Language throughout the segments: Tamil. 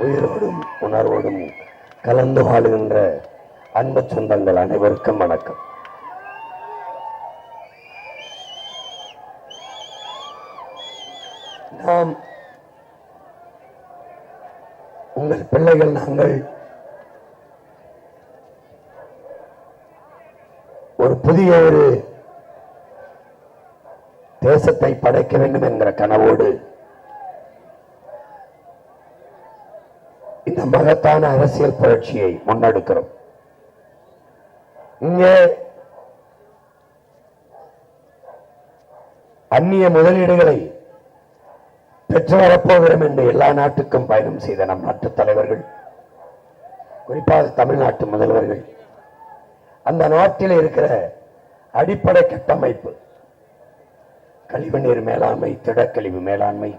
உயிரோடும் உணர்வோடும் கலந்து வாழுகின்ற அன்பு சொந்தங்கள் அனைவருக்கும் வணக்கம். நாம் உங்கள் பிள்ளைகள் நாங்கள் ஒரு புதிய ஒரு தேசத்தை படைக்க வேண்டும் என்கிற கனவோடு இந்த மகத்தான அரசியல் புரட்சியை முன்னெடுக்கிறோம். இங்கே அந்நிய முதலீடுகளை பெற்று வரப்போகிறோம் என்று எல்லா நாட்டுக்கும் பயணம் செய்த நம் நாட்டு தலைவர்கள், குறிப்பாக தமிழ்நாட்டு முதல்வர்கள், அந்த நாட்டில் இருக்கிற அடிப்படை கட்டமைப்பு, கழிவுநீர் மேலாண்மை, திடக்கழிவு மேலாண்மை,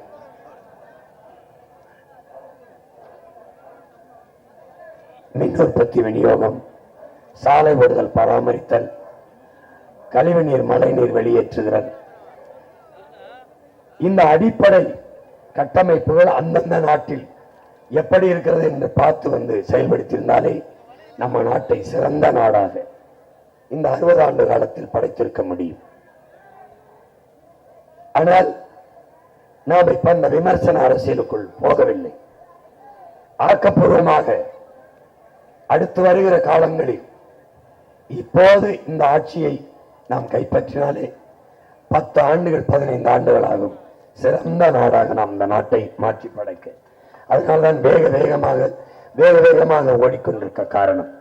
மின் உற்பத்தி விநியோகம், சாலை ஓடுதல் பராமரித்தல், கழிவுநீர் மழைநீர் வெளியேற்றுதல், இந்த அடிப்படை கட்டமைப்புகள் அந்தந்த நாட்டில் எப்படி இருக்கிறது என்று பார்த்து வந்து செயல்படுத்தியிருந்தாலே நம்ம நாட்டை சிறந்த நாடாக இந்த 60 ஆண்டு காலத்தில் படைத்திருக்க முடியும். ஆனால் நாம் இப்ப அந்த விமர்சன அரசியலுக்குள் போகவில்லை. ஆக்கப்பூர்வமாக அடுத்து வருகிற காலங்களில் இப்போது இந்த ஆட்சியை நாம் கைப்பற்றினாலே 10 ஆண்டுகள் 15 ஆண்டுகள் ஆகும் சிறந்த நாடாக நாம் இந்த நாட்டை மாற்றி படைக்க. அதனால்தான் வேக வேகமாக ஓடிக்கொண்டிருக்க காரணம்.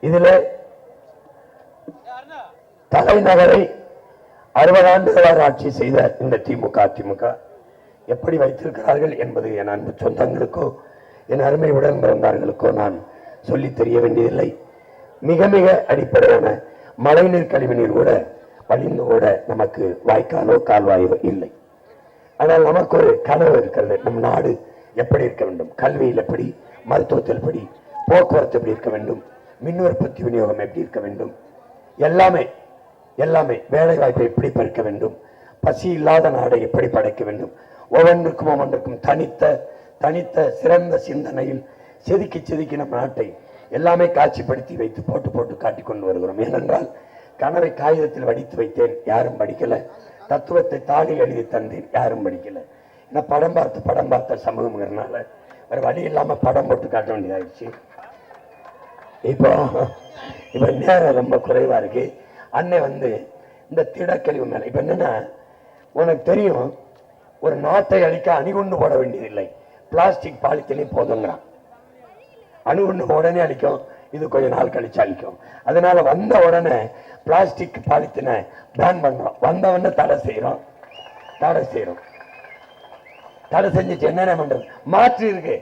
இதில் தலைநகரை 60 ஆண்டுகளாக ஆட்சி செய்த இந்த திமுக அதிமுக எப்படி வைத்திருக்கிறார்கள் என்பது என் அன்பு சொந்தங்களுக்கோ என் அருமை உடன் பிறந்தார்களுக்கோ நான் சொல்லி தெரிய வேண்டியதில்லை. மிக மிக அடிப்படையான மழைநீர் கழிவுநீர் கூட வழிந்து கூட நமக்கு வாய்க்காலோ கால்வாயோ இல்லை. ஆனால் நமக்கு ஒரு கனவு இருக்கிறது. நம் நாடு எப்படி இருக்க வேண்டும், கல்வியில் எப்படி, மருத்துவத்தில் எப்படி, போக்குவரத்து எப்படி இருக்க வேண்டும், மின் உற்பத்தி விநியோகம் எப்படி இருக்க வேண்டும், எல்லாமே எல்லாமே வேலை வாய்ப்பை எப்படி பெருக்க வேண்டும், பசி இல்லாத நாடை எப்படி படைக்க வேண்டும், ஒவ்வொன்றுக்கும் தனித்த சிறந்த சிந்தனையில் செதுக்கி நம் நாட்டை எல்லாமே காட்சிப்படுத்தி வைத்து போட்டு காட்டிக் கொண்டு வருகிறோம். ஏனென்றால் கனவை காகிதத்தில் வடித்து வைத்தேன், யாரும் படிக்கல. தத்துவத்தை தாளில் எழுதி தந்தேன், யாரும் படிக்கல. ஏன்னா படம் பார்த்த சமூகம்ங்கிறதுனால வேற வழி இல்லாம படம் போட்டு காட்ட வேண்டியதாயிடுச்சு. இப்போ நேரம் ரொம்ப குறைவா இருக்கு. அன்னை இந்த திடக்கழிவு மேல இப்ப என்னன்னா, உனக்கு தெரியும், ஒரு நாட்டை அழிக்க அணிகுண்டு போட வேண்டியதில்லை, பிளாஸ்டிக் பாலித்தீனையும் போதுங்கிறான். அணுகுண்டு உடனே அழிக்கும், இது கொஞ்ச நாள் கழிச்சு அழிக்கும். அதனால வந்த உடனே பிளாஸ்டிக் பாலித்தீனை பேன் பண்றோம், வந்தவொடனே தடை செய்யறோம். தடை செஞ்சுட்டு என்ன பண்றது, மாற்று இருக்கு.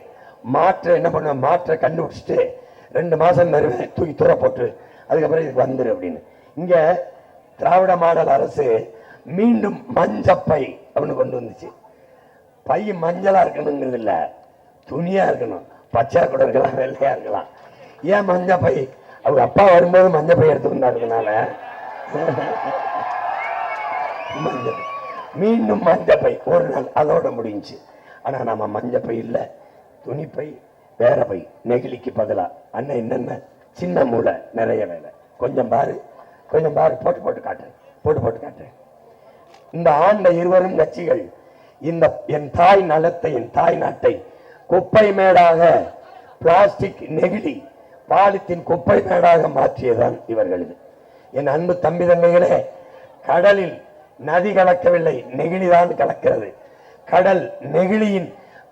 என்ன பண்ணுவோம், மாற்றை கண்டுபிடிச்சிட்டு 2 மாசம் தருவேன், தூக்கி தூர போட்டு அதுக்கப்புறம் இதுக்கு வந்துரு அப்படின்னு. இங்க திராவிட மாடல் அரசு மீண்டும் மஞ்சப்பை அப்படின்னு கொண்டு வந்துச்சு. பை மஞ்சளா இருக்கணுங்கிறது இல்ல, துணியா இருக்கணும். பச்சை கூட இருக்கலாம், வெள்ளையா இருக்கலாம். ஏன் மஞ்சப்பை? அவங்க அப்பா வரும்போது மஞ்சப்பை எடுத்து வந்தாருனால மீண்டும் மஞ்சப்பை ஒரு நாள் அதோட முடிஞ்சு. ஆனா நம்ம மஞ்சப்பை இல்லை, துணிப்பை, வேற பை, நெகிழிக்கு பதிலா. அண்ணன் என்னென்ன சின்ன மூளை, நிறைய வேலை. கொஞ்சம் பாரு போட்டு காட்டுறேன். இந்த ஆண்ட இருவரும் கட்சிகள் இந்த என் தாய் நலத்தை, என் தாய் நாட்டை குப்பை மேடாக, பிளாஸ்டிக், நெகிழி, பாலித்தின் குப்பை மேடாக மாற்றியதான் இவர்களது. என் அன்பு தம்பி தங்கைகளே, கடலில் நதி கலக்கவில்லை, நெகிழிதான் கலக்கிறது. கடல் நெகிழியின்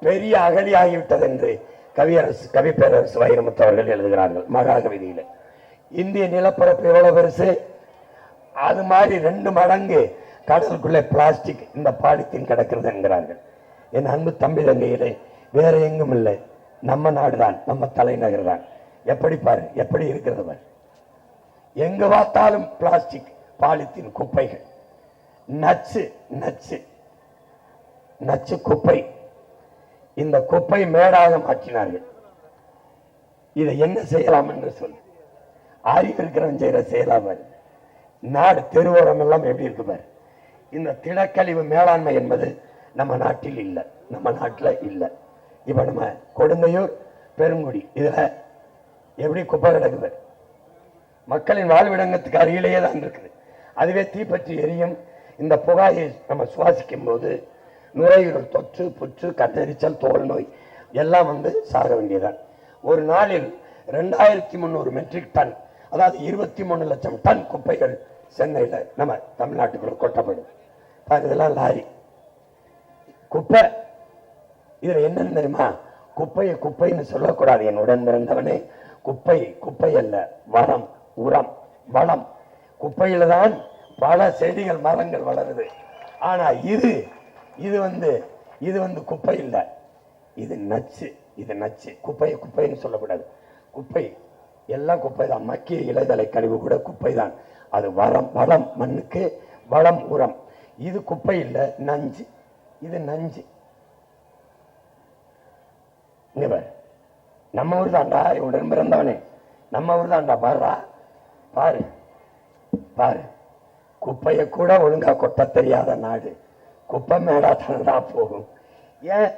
பெரிய அகழியாகிவிட்டது என்று கவிப்பேரரசு வைரமுத்து அவர்கள் எழுதுகிறார்கள் மகாகவிதையில. இந்திய நிலப்பரப்பு எவ்வளவு பெருசு, அது மாதிரி 2 மடங்கு கடலுக்குள்ளே பிளாஸ்டிக், இந்த பாலித்தீன் கிடக்கிறது என்கிறார்கள். என் அன்பு தம்பி தங்கையிலே, வேற எங்கும் இல்லை, நம்ம நாடுதான், நம்ம தலைநகர் தான். எப்படி பாரு, எப்படி இருக்கிறது பாரு. எங்க பார்த்தாலும் பிளாஸ்டிக், பாலித்தீன் குப்பைகள், நச்சு குப்பை. இந்த குப்பை மேடாக மாற்றினார்கள். இதை என்ன செய்யலாம் என்று சொல்லு, அறிவு இருக்கிறவன் செய்யற செய்யலாம். நாடு தெருவோரம் எல்லாம் எப்படி இருக்கு பாரு. இந்த திடக்கழிவு மேலாண்மை என்பது நம்ம நாட்டில் இல்லை, நம்ம நாட்டில் இல்லை. இப்ப நம்ம கொடுங்கையூர் பெருங்குடி இதுல எப்படி குப்பை கிடக்குது, மக்களின் வாழ்விடங்கத்துக்கு அருகிலேயே தான் இருக்குது. அதுவே தீப்பற்றி எரியும். இந்த புகாயை நம்ம சுவாசிக்கும் போது நுரையீரல் தொற்று, புற்று, கத்தரிச்சல், தோல் நோய் எல்லாம் சாக வேண்டியதான். ஒரு நாளில் 2300 மெட்ரிக் டன், அதாவது 23 லட்சம் டன் குப்பைகள் சென்னையில் நம்ம தமிழ்நாட்டுக்குள்ள கொட்டப்படும். இதெல்லாம் லாரி குப்பை. இதுல என்னன்னு தெரியுமா? குப்பையை குப்பைன்னு சொல்லக்கூடாது என் உடன் பிறந்தவனே. குப்பை குப்பை அல்ல, வரம், உரம், வளம். குப்பையில தான் பல செடிகள் மரங்கள் வளருது. ஆனா இது இது குப்பை இல்லை, இது நச்சு. இது நச்சு. குப்பையை குப்பைன்னு சொல்லக்கூடாது. குப்பை எல்லாம் குப்பை தான். மக்கிய இலைதலை கழிவு கூட குப்பை தான். அது வரம், வளம், மண்ணுக்கு வளம், உரம். இது குப்பை இல்லை, நஞ்சு. இது நஞ்சு. நம்ம ஊர் தாண்டா, உடன் பிறந்தவனே, நம்ம ஊர் தாண்டா. பாருடா, பாரு பாரு. குப்பையை கூட ஒழுங்கா கொட்ட தெரியாத நாடு. குப்பை மேடா தானடா போகும். ஏன்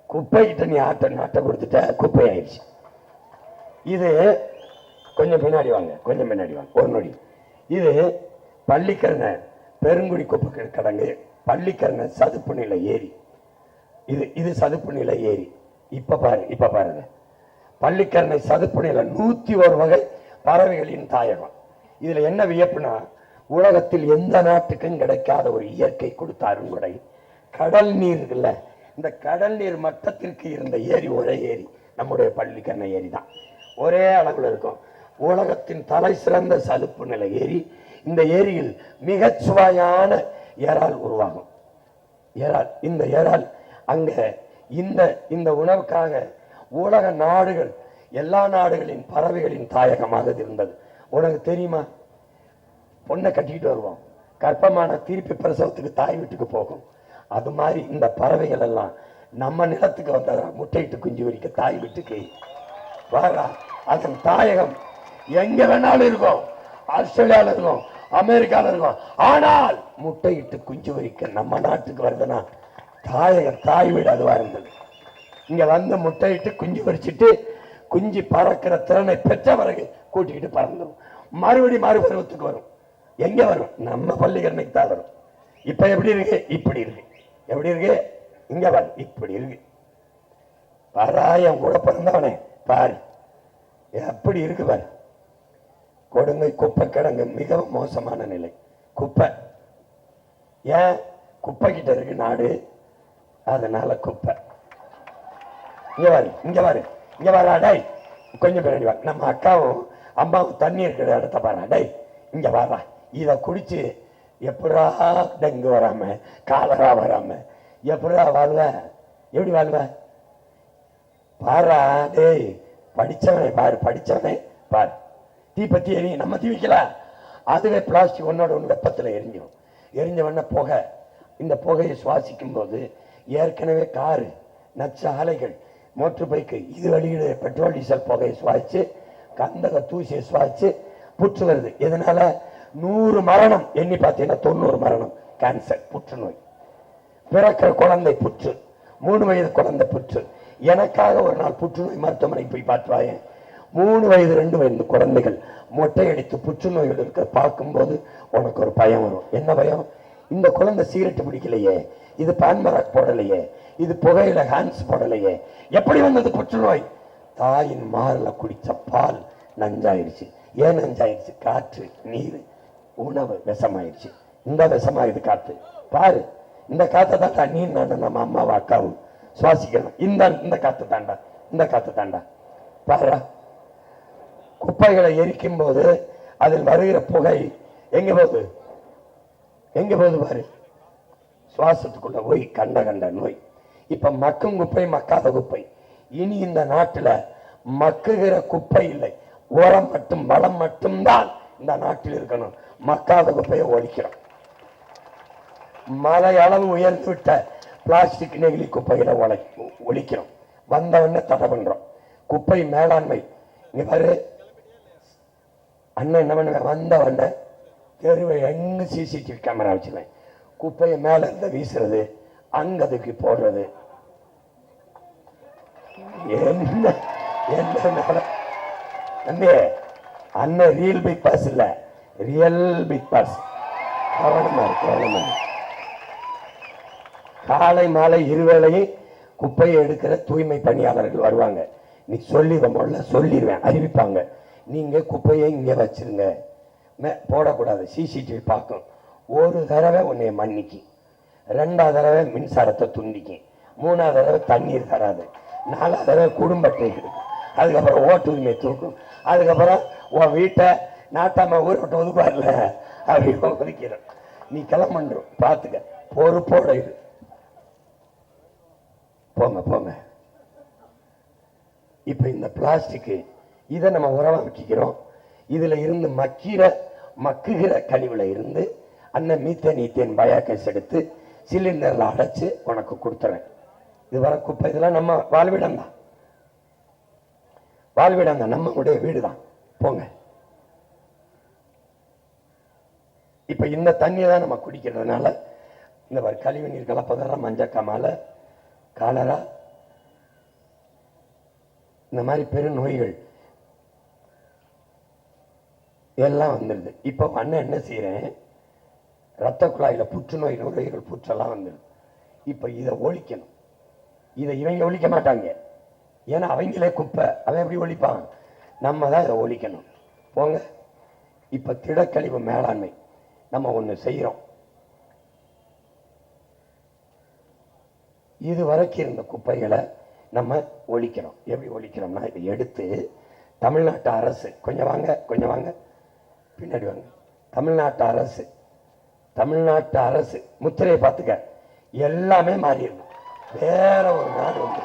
குப்பைகிட்ட நீ நாட்டை கொடுத்துட்ட, குப்பை ஆயிடுச்சு. இது கொஞ்சம் பின்னாடி வாங்க, கொஞ்சம் பின்னாடி வாங்க, ஒரு நொடி. இது பள்ளிக்கரணை பெருங்குடி குப்பை கடங்கு, பள்ளிக்கரணை சதுப்பு நிலை ஏரி. இது சதுப்பு நிலை ஏரி. இப்ப பாருங்க, பள்ளிக்கரணை சதுப்பு நிலை 101 வகை பறவைகளின் தாயகம். இதுல என்ன வியப்புனா, உலகத்தில் எந்த நாட்டுக்கும் கிடைக்காத ஒரு இயற்கை கொடுத்த அருங்குடை. கடல் நீர் இல்ல, இந்த கடல் நீர் மட்டத்திற்கு இருந்த ஏரி ஒரே ஏரி நம்முடைய பள்ளிக்கரணை ஏரி தான். ஒரே அளவில் இருக்கும். உலகத்தின் தலை சிறந்த சதுப்பு நிலை ஏரி. இந்த ஏரியில் மிகச் சுவையான இறால் உருவாகும். இறால், இந்த இறால் அங்க இந்த உணவுக்காக உலக நாடுகள், எல்லா நாடுகளின் பறவைகளின் தாயகமாக இருந்தது. உனக்கு தெரியுமா? பொண்ணை கட்டிக்கிட்டு வருவோம், கர்ப்பமான திருப்பி பிரசவத்துக்கு தாய் வீட்டுக்கு போகும். அது மாதிரி இந்த பறவைகள் எல்லாம் நம்ம நிலத்துக்கு வந்ததா, முட்டையிட்டு குஞ்சு வரிக்க தாய் வீட்டுக்கு வாரா. அதன் தாயகம் எங்க வேணாலும் இருக்கும், ஆஸ்திரேலியால இருக்கும், அமெரிக்கால இருக்கும். ஆனால் முட்டையிட்டு குஞ்சு வரிக்க நம்ம நாட்டுக்கு வருதுன்னா தாயகம், தாய் வீடு அதுவா இருந்தது. இங்க வந்து முட்டையிட்டு குஞ்சு வரிச்சிட்டு குஞ்சு பறக்கிற திறனை பெற்ற பிறகு கூட்டிக்கிட்டு பறந்துடும். மறுபருவத்துக்கு வரும். எங்க வரும்? நம்ம பள்ளிக்கரணைக்கு தான் வரும். இப்ப எப்படி இருக்கு? இப்படி இருக்கு. எப்படி இருக்கு? இங்க பாரு, இப்படி இருக்கு. பாராயம் கூட பிறந்தவனே பாரு, எப்படி இருக்கு பாரு. கொடுங்கை குப்பை கிடங்கு மிகவும் மோசமான நிலை. குப்பை ஏன்? குப்பை கிட்ட இருக்கு நாடு, அதனால குப்பை. இங்க பாரு, இங்க பாரு, இங்க பாரு. டை கொஞ்சம் பின்னாடி வா. நம்ம அக்காவும் அம்மாவும் தண்ணி இருக்கிற இடத்த பாரு. டை இங்க வாரா. இத குடிச்சு எப்படா டெங்கு வராம, காலரா வராம எப்படா வாழ்வ? எப்படி வாழ்வ? பாரா. டேய் படிச்சவனே பாரு, படிச்சவனே பாரு. தீப்பத்தி எரி, நம்ம தீ வைக்கல. அதுவே பிளாஸ்டிக் ஒன்னோட ஒன்று வெப்பத்தில் எரிஞ்சிடும். எரிஞ்ச உடனே புகை. இந்த புகையை சுவாசிக்கும் போது ஏற்கனவே காரு, நச்சு ஆலைகள், மோட்டர் பைக்கு இது வெளியிட பெட்ரோல் டீசல் புகையை சுவாசிச்சு, கந்தக தூசியை சுவாசிச்சு புற்று வருது. இதனால 100 மரணம், எண்ணி பார்த்தீங்கன்னா 90 மரணம். கேன்சர், புற்றுநோய். பிறக்கிற குழந்தை புற்று, 3 வயது குழந்தை புற்று. எனக்காக ஒரு நாள் புற்றுநோய் மருத்துவமனை போய் பார்த்துவாயேன். 3 வயது 2 வயது குழந்தைகள் மொட்டை அடித்து புற்றுநோய்கள் இருக்க பார்க்கும்போது உனக்கு ஒரு பயம் வரும். என்ன பயம்? இந்த குழந்தை சிகரெட் பிடிக்கலையே, இது பான்மராக் போடலையே, இது புகையில ஹான்ஸ் போடலையே, எப்படி வந்தது புற்றுநோய்? தாயின் மார்ல குடிச்ச பால் நஞ்சாயிருச்சு. ஏன் நஞ்சாயிருச்சு? காற்று, நீர், உணவு விஷமாயிருச்சு. இந்த விஷமாயிருது காற்று. பாரு, இந்த காற்றை தாண்டா நீ நான் நம்ம அம்மாவை அக்காவும் சுவாசிக்கணும். இந்த காற்று தாண்டா, இந்த காற்று தாண்டா. பாரு, குப்பைகளை எரிக்கும் போது அதில் வருகிற புகை எங்க போகுது? எங்க போகுது பாரு, சுவாசத்துக்குள்ள போய் கண்ட நோய். இப்ப மக்கும் குப்பை, மக்காத குப்பை. இனி இந்த நாட்டுல மக்குகிற குப்பை இல்லை, உரம் மட்டும், வளம் மட்டும்தான் இந்த நாட்டில் இருக்கணும். மக்காத குப்பையை ஒழிக்கிறோம். மழை அளவு உயர்ந்து விட்ட பிளாஸ்டிக் நெகிழி குப்பைகளை ஒழிக்கிறோம். வந்தவொடனே தடை பண்றோம். குப்பை மேலாண்மை. இங்க பாரு அண்ணன் என்ன பண்ணுவேன், வந்தவொடனே தெருவை எங்க சிசிடிவி கேமரா வச்சுருவேன். குப்பையை மேல இருந்து வீசுறது, அங்க அதுக்கு போடுறது. என்ன என்ன தம்பி, அண்ணன் ரியல் பிக் பாஸ் இல்ல, ரியல் பிக் பாஸ். கவனமா இருக்கு. காலை மாலை இருவேளையும் குப்பையை எடுக்கிற தூய்மை பணியாளர்கள் வருவாங்க. நீ சொல்லி முதல்ல சொல்லிடுவேன், அறிவிப்பாங்க. நீங்க குப்பையை இங்க வச்சிருங்க, போடக்கூடாது, சிசிடிவி பார்க்கும். ஒரு தடவை உன்னை மன்னிக்கு, ரெண்டாவது தடவை மின்சாரத்தை துண்டிக்கும், மூணாவது தடவை தண்ணீர் தராது, நாலாவது தடவை குடும்பத்தை இருக்கும், அதுக்கப்புறம் ஓட்டு உரிமை தூக்கும், அதுக்கப்புறம் உன் வீட்டை நாட்டாம ஊரை விட்டு ஒதுக்குவார்ல அப்படி ஒதுக்கிறோம். நீ கிளம்புறோம், பார்த்துக்க, பொறுப்போட இரு. போங்க போங்க. இப்ப இந்த பிளாஸ்டிக் இதை நம்ம உரமாக்கிக்கிறோம். இதுல இருந்து மக்குகிற கழிவுல இருந்து அண்ணன் மீத்தேன் ஈத்தேன் பயோகேஸ் எடுத்து சிலிண்டர்ல அடைச்சு உனக்கு கொடுத்துறேன். இது வர குப்பை, இதெல்லாம் நம்ம வாழ்விடம் தான், வாழ்விடம் தான், நம்மளுடைய வீடு தான். போங்க. இப்ப இந்த தண்ணியை தான் நம்ம குடிக்கிறதுனால இந்த கழிவு நீர் கலப்பதார மஞ்சக்காமால காலரா இந்த மாதிரி பெருநோய்கள் எல்லாம் வந்துடுது. இப்போ அண்ணன் என்ன செய்யறேன், ரத்த குழாயில புற்றுநோய் நுரையீரல் புற்றெல்லாம் வந்துடுது. இப்ப இதை ஒழிக்கணும். இதை இவங்க ஒழிக்க மாட்டாங்க, ஏன்னா அவங்களே குப்பை, அவன் எப்படி ஒழிப்பான்? நம்ம தான் இதை ஒழிக்கணும். போங்க. இப்ப திடக்கழிவு மேலாண்மை நம்ம ஒண்ணு செய்யறோம். இது வரைக்கும் இருந்த குப்பைகளை நம்ம ஒழிக்கிறோம். எப்படி ஒழிக்கிறோம்னா, இதை எடுத்து தமிழ்நாட்டு அரசு, கொஞ்சம் வாங்க பின்னாடி வாங்க, தமிழ்நாட்டு அரசு முத்திரையை பார்த்துக்க, எல்லாமே மாறிடும். வேற ஒரு நாடு வந்து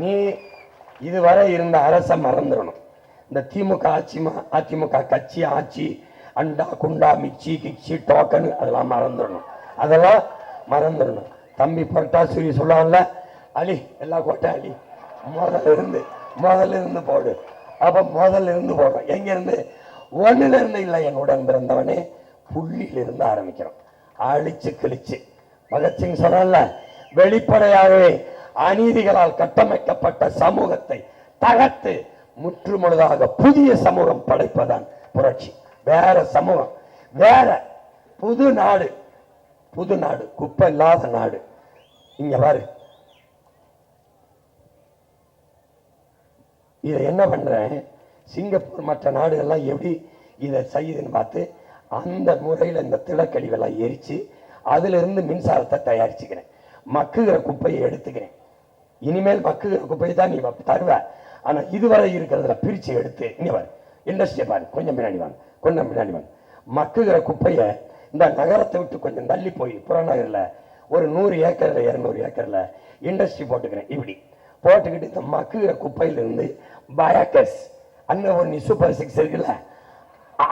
நீ இதுவரை இருந்த அரசை மறந்துடணும். இந்த திமுக அதிமுக கட்சி ஆட்சி, அண்டா குண்டா மிச்சி கிச்சி டோக்கன், அதெல்லாம் மறந்துடணும். தம்பி புரட்டாசூரி சொல்லுவாங்கல்ல, அலி எல்லா கோட்டை அலி, முதல்ல இருந்து போடு. அப்ப முதல்ல இருந்து போடுறோம். எங்க இருந்து? ஒண்ணுல இருந்து இல்லை, என்னுடன் பிறந்தவனே, புள்ளியிலிருந்து ஆரம்பிக்கிறோம். அழிச்சு கிழிச்சு பகத்சிங் சொல்லல, வெளிப்படையாகவே அநீதிகளால் கட்டமைக்கப்பட்ட சமூகத்தை தகர்த்து முற்றுமுழுதாக புதிய சமூகம் படைப்பதான் புரட்சி. வேற சமூகம், வேற புது நாடு, குப்பை இல்லாத நாடு. இங்க பாரு, இதை என்ன பண்றேன், சிங்கப்பூர் மற்ற நாடுகள்லாம் எப்படி இதை செய்யுதுன்னு பார்த்து அந்த முறையில் இந்த திடக்கழிவெல்லாம் எரிச்சு அதுல இருந்து மின்சாரத்தை தயாரிச்சுக்கிறேன். மக்குகிற குப்பையை எடுத்துக்கிறேன். இனிமேல் மக்குகிற குப்பையை தான் நீ தருவ. ஆனா இதுவரை இருக்கிறதுல பிரிச்சு எடுத்து இங்க பாரு, இண்டஸ்ட்ரியை பாரு, கொஞ்சம் பின்னாடி வாங்க. மக்குகிற குப்பையை இந்த நகரத்தை விட்டு கொஞ்சம் தள்ளி போய் புறநகர்ல ஒரு 100 ஏக்கர்ல 200 ஏக்கர்ல இண்டஸ்ட்ரி போட்டுக்கிறேன். இப்படி போட்டுக்கிட்டு இந்த மக்குகிற குப்பையிலிருந்து பயோகேஸ், அங்க ஒரு சூப்பர் 6 இருக்குல்ல,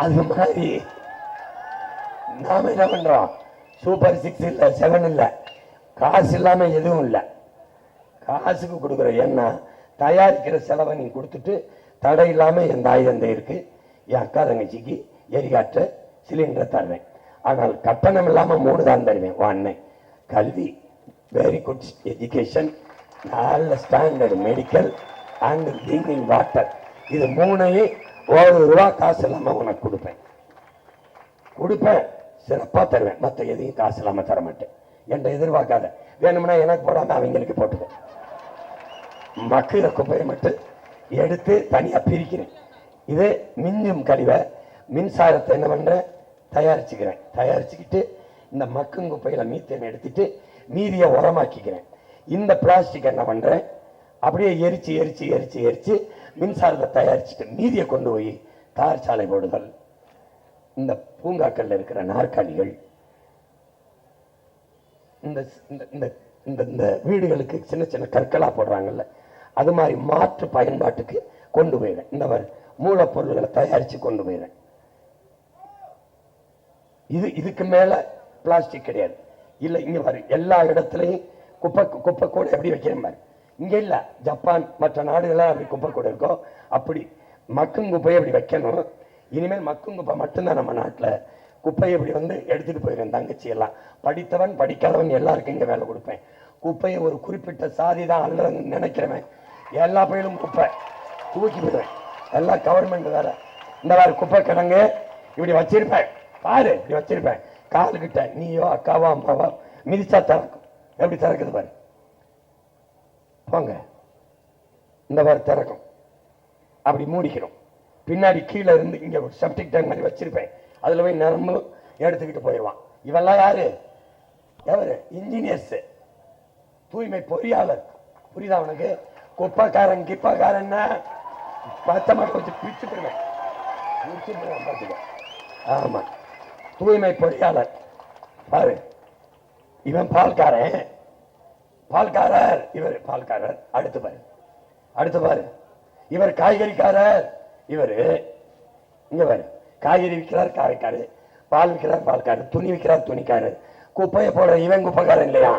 அது மாதிரி நாம என்ன பண்றோம், சூப்பர் 6 இல்ல 7 இல்ல, காசு இல்லாம எதுவும் இல்லை, காசுக்கு கொடுக்குற. ஏன்னா தயாரிக்கிற செலவை நீ கொடுத்துட்டு தடை இல்லாம என் தாய் தந்தை இருக்கு, என் அக்கா தங்கச்சிக்கு எரிகாற்ற சிலிண்டர் தருவேன். ஆனால் கட்டணம் இல்லாம 3 தான் தருவேன். ஒன்னு கல்வி, வெரி குட் எஜுகேஷன், நல்ல standard medical and drinking water. இது 3ஐயும் ₹1 காசு இல்லாம உனக்கு கொடுப்பேன், சிறப்பா தருவேன். மற்ற எதையும் காசு இல்லாம தர மாட்டேன். என்கிட்ட எதிர்பார்க்காத, வேணும்னா எனக்கு போடாம அவங்களுக்கு போட்டுக்க. மக்குற குப்பையை மட்டும் எடுத்து தனியா பிரிக்கிறேன். இது மிஞ்சும் கழிவை மின்சாரத்தை என்ன பண்றேன், தயாரிச்சுக்கிட்டு இந்த மக்கும் குப்பையில மீத்தேன் எடுத்துட்டு மீதியை உரமாக்கிக்கிறேன். இந்த பிளாஸ்டிக் என்ன பண்றேன், அப்படியே எரிச்சு மின்சாரத்தை தயாரிச்சுட்டு மீதியை கொண்டு போய் தார் சாலை போடுதல், இந்த பூங்காக்கள்ல இருக்கிற நாற்காலிகள், இந்த வீடுகளுக்கு சின்ன சின்ன கற்களா போடுறாங்கல்ல, அது மாதிரி மாற்று பயன்பாட்டுக்கு கொண்டு போயிடுறேன். இந்த மாதிரி மூலப்பொருள்களை தயாரிச்சு கொண்டு போயிடுறேன். இதுக்கு மேல பிளாஸ்டிக் கிடையாது. இல்ல இங்க பாரு, எல்லா இடத்துலையும் குப்பை கூட எப்படி வைக்கிறேன் பாரு. இங்க இல்ல, ஜப்பான் மற்ற நாடுகள்லாம் அப்படி குப்பை கூட இருக்கோ அப்படி மக்கும் குப்பையை அப்படி வைக்கணும். இனிமேல் மக்கும் குப்பை மட்டும்தான் நம்ம நாட்டில். குப்பையை இப்படி எடுத்துட்டு போயிடுறேன். தங்கச்சி எல்லாம் படித்தவன் படிக்காதவன் எல்லாருக்கும் இங்க வேலை கொடுப்பேன். குப்பையை ஒரு குறிப்பிட்ட சாதி தான் அள்ளுறன்னு நினைக்கிறவன் எல்லா பயிலும் குப்பை தூக்கி போடுவேன். எல்லாம் கவர்மெண்ட் வேற. இந்த மாதிரி குப்பை கிடங்கு இப்படி வச்சிருப்பேன் பாரு, இப்படி வச்சிருப்பேன் காலுக்கிட்ட நீயோ அக்காவோ அம்மாவோ மிதிச்சா திறக்கும். எப்படி திறக்குது பாரு, போங்க இந்த மாதிரி திறக்கும். அப்படி மூடிக்கணும். பின்னாடி கீழே இருந்து இங்க செப்டிக் டேங்க் மாதிரி வச்சிருப்பேன், அதுல போய் நிரம்பு எடுத்துக்கிட்டு போயிடுவான். இவெல்லாம் யாரு? எவரு? இன்ஜினியர்ஸ், தூய்மை பொறியாளர். புரியுதா உனக்கு? குப்பைக்காரன் கிப்பக்காரன் பச்சை மட்டும் வச்சு பிச்சு போடுவேன். ஆமா, தூய்மை பொறியாளர் பாரு. இவன் பால்காரன், பால்காரர். இவர் பால்காரர். அடுத்து பாரு, அடுத்து பாரு. இவர் காய்கறிக்காரர். இவர் இங்க பாரு, காய்கறி விற்கிறார் காய்க்காரு, பால் விற்கிறார் பால்காரு, துணி விற்கிறார் துணிக்காரு. குப்பையை போடுற இவன் குப்பைக்காரன் இல்லையா?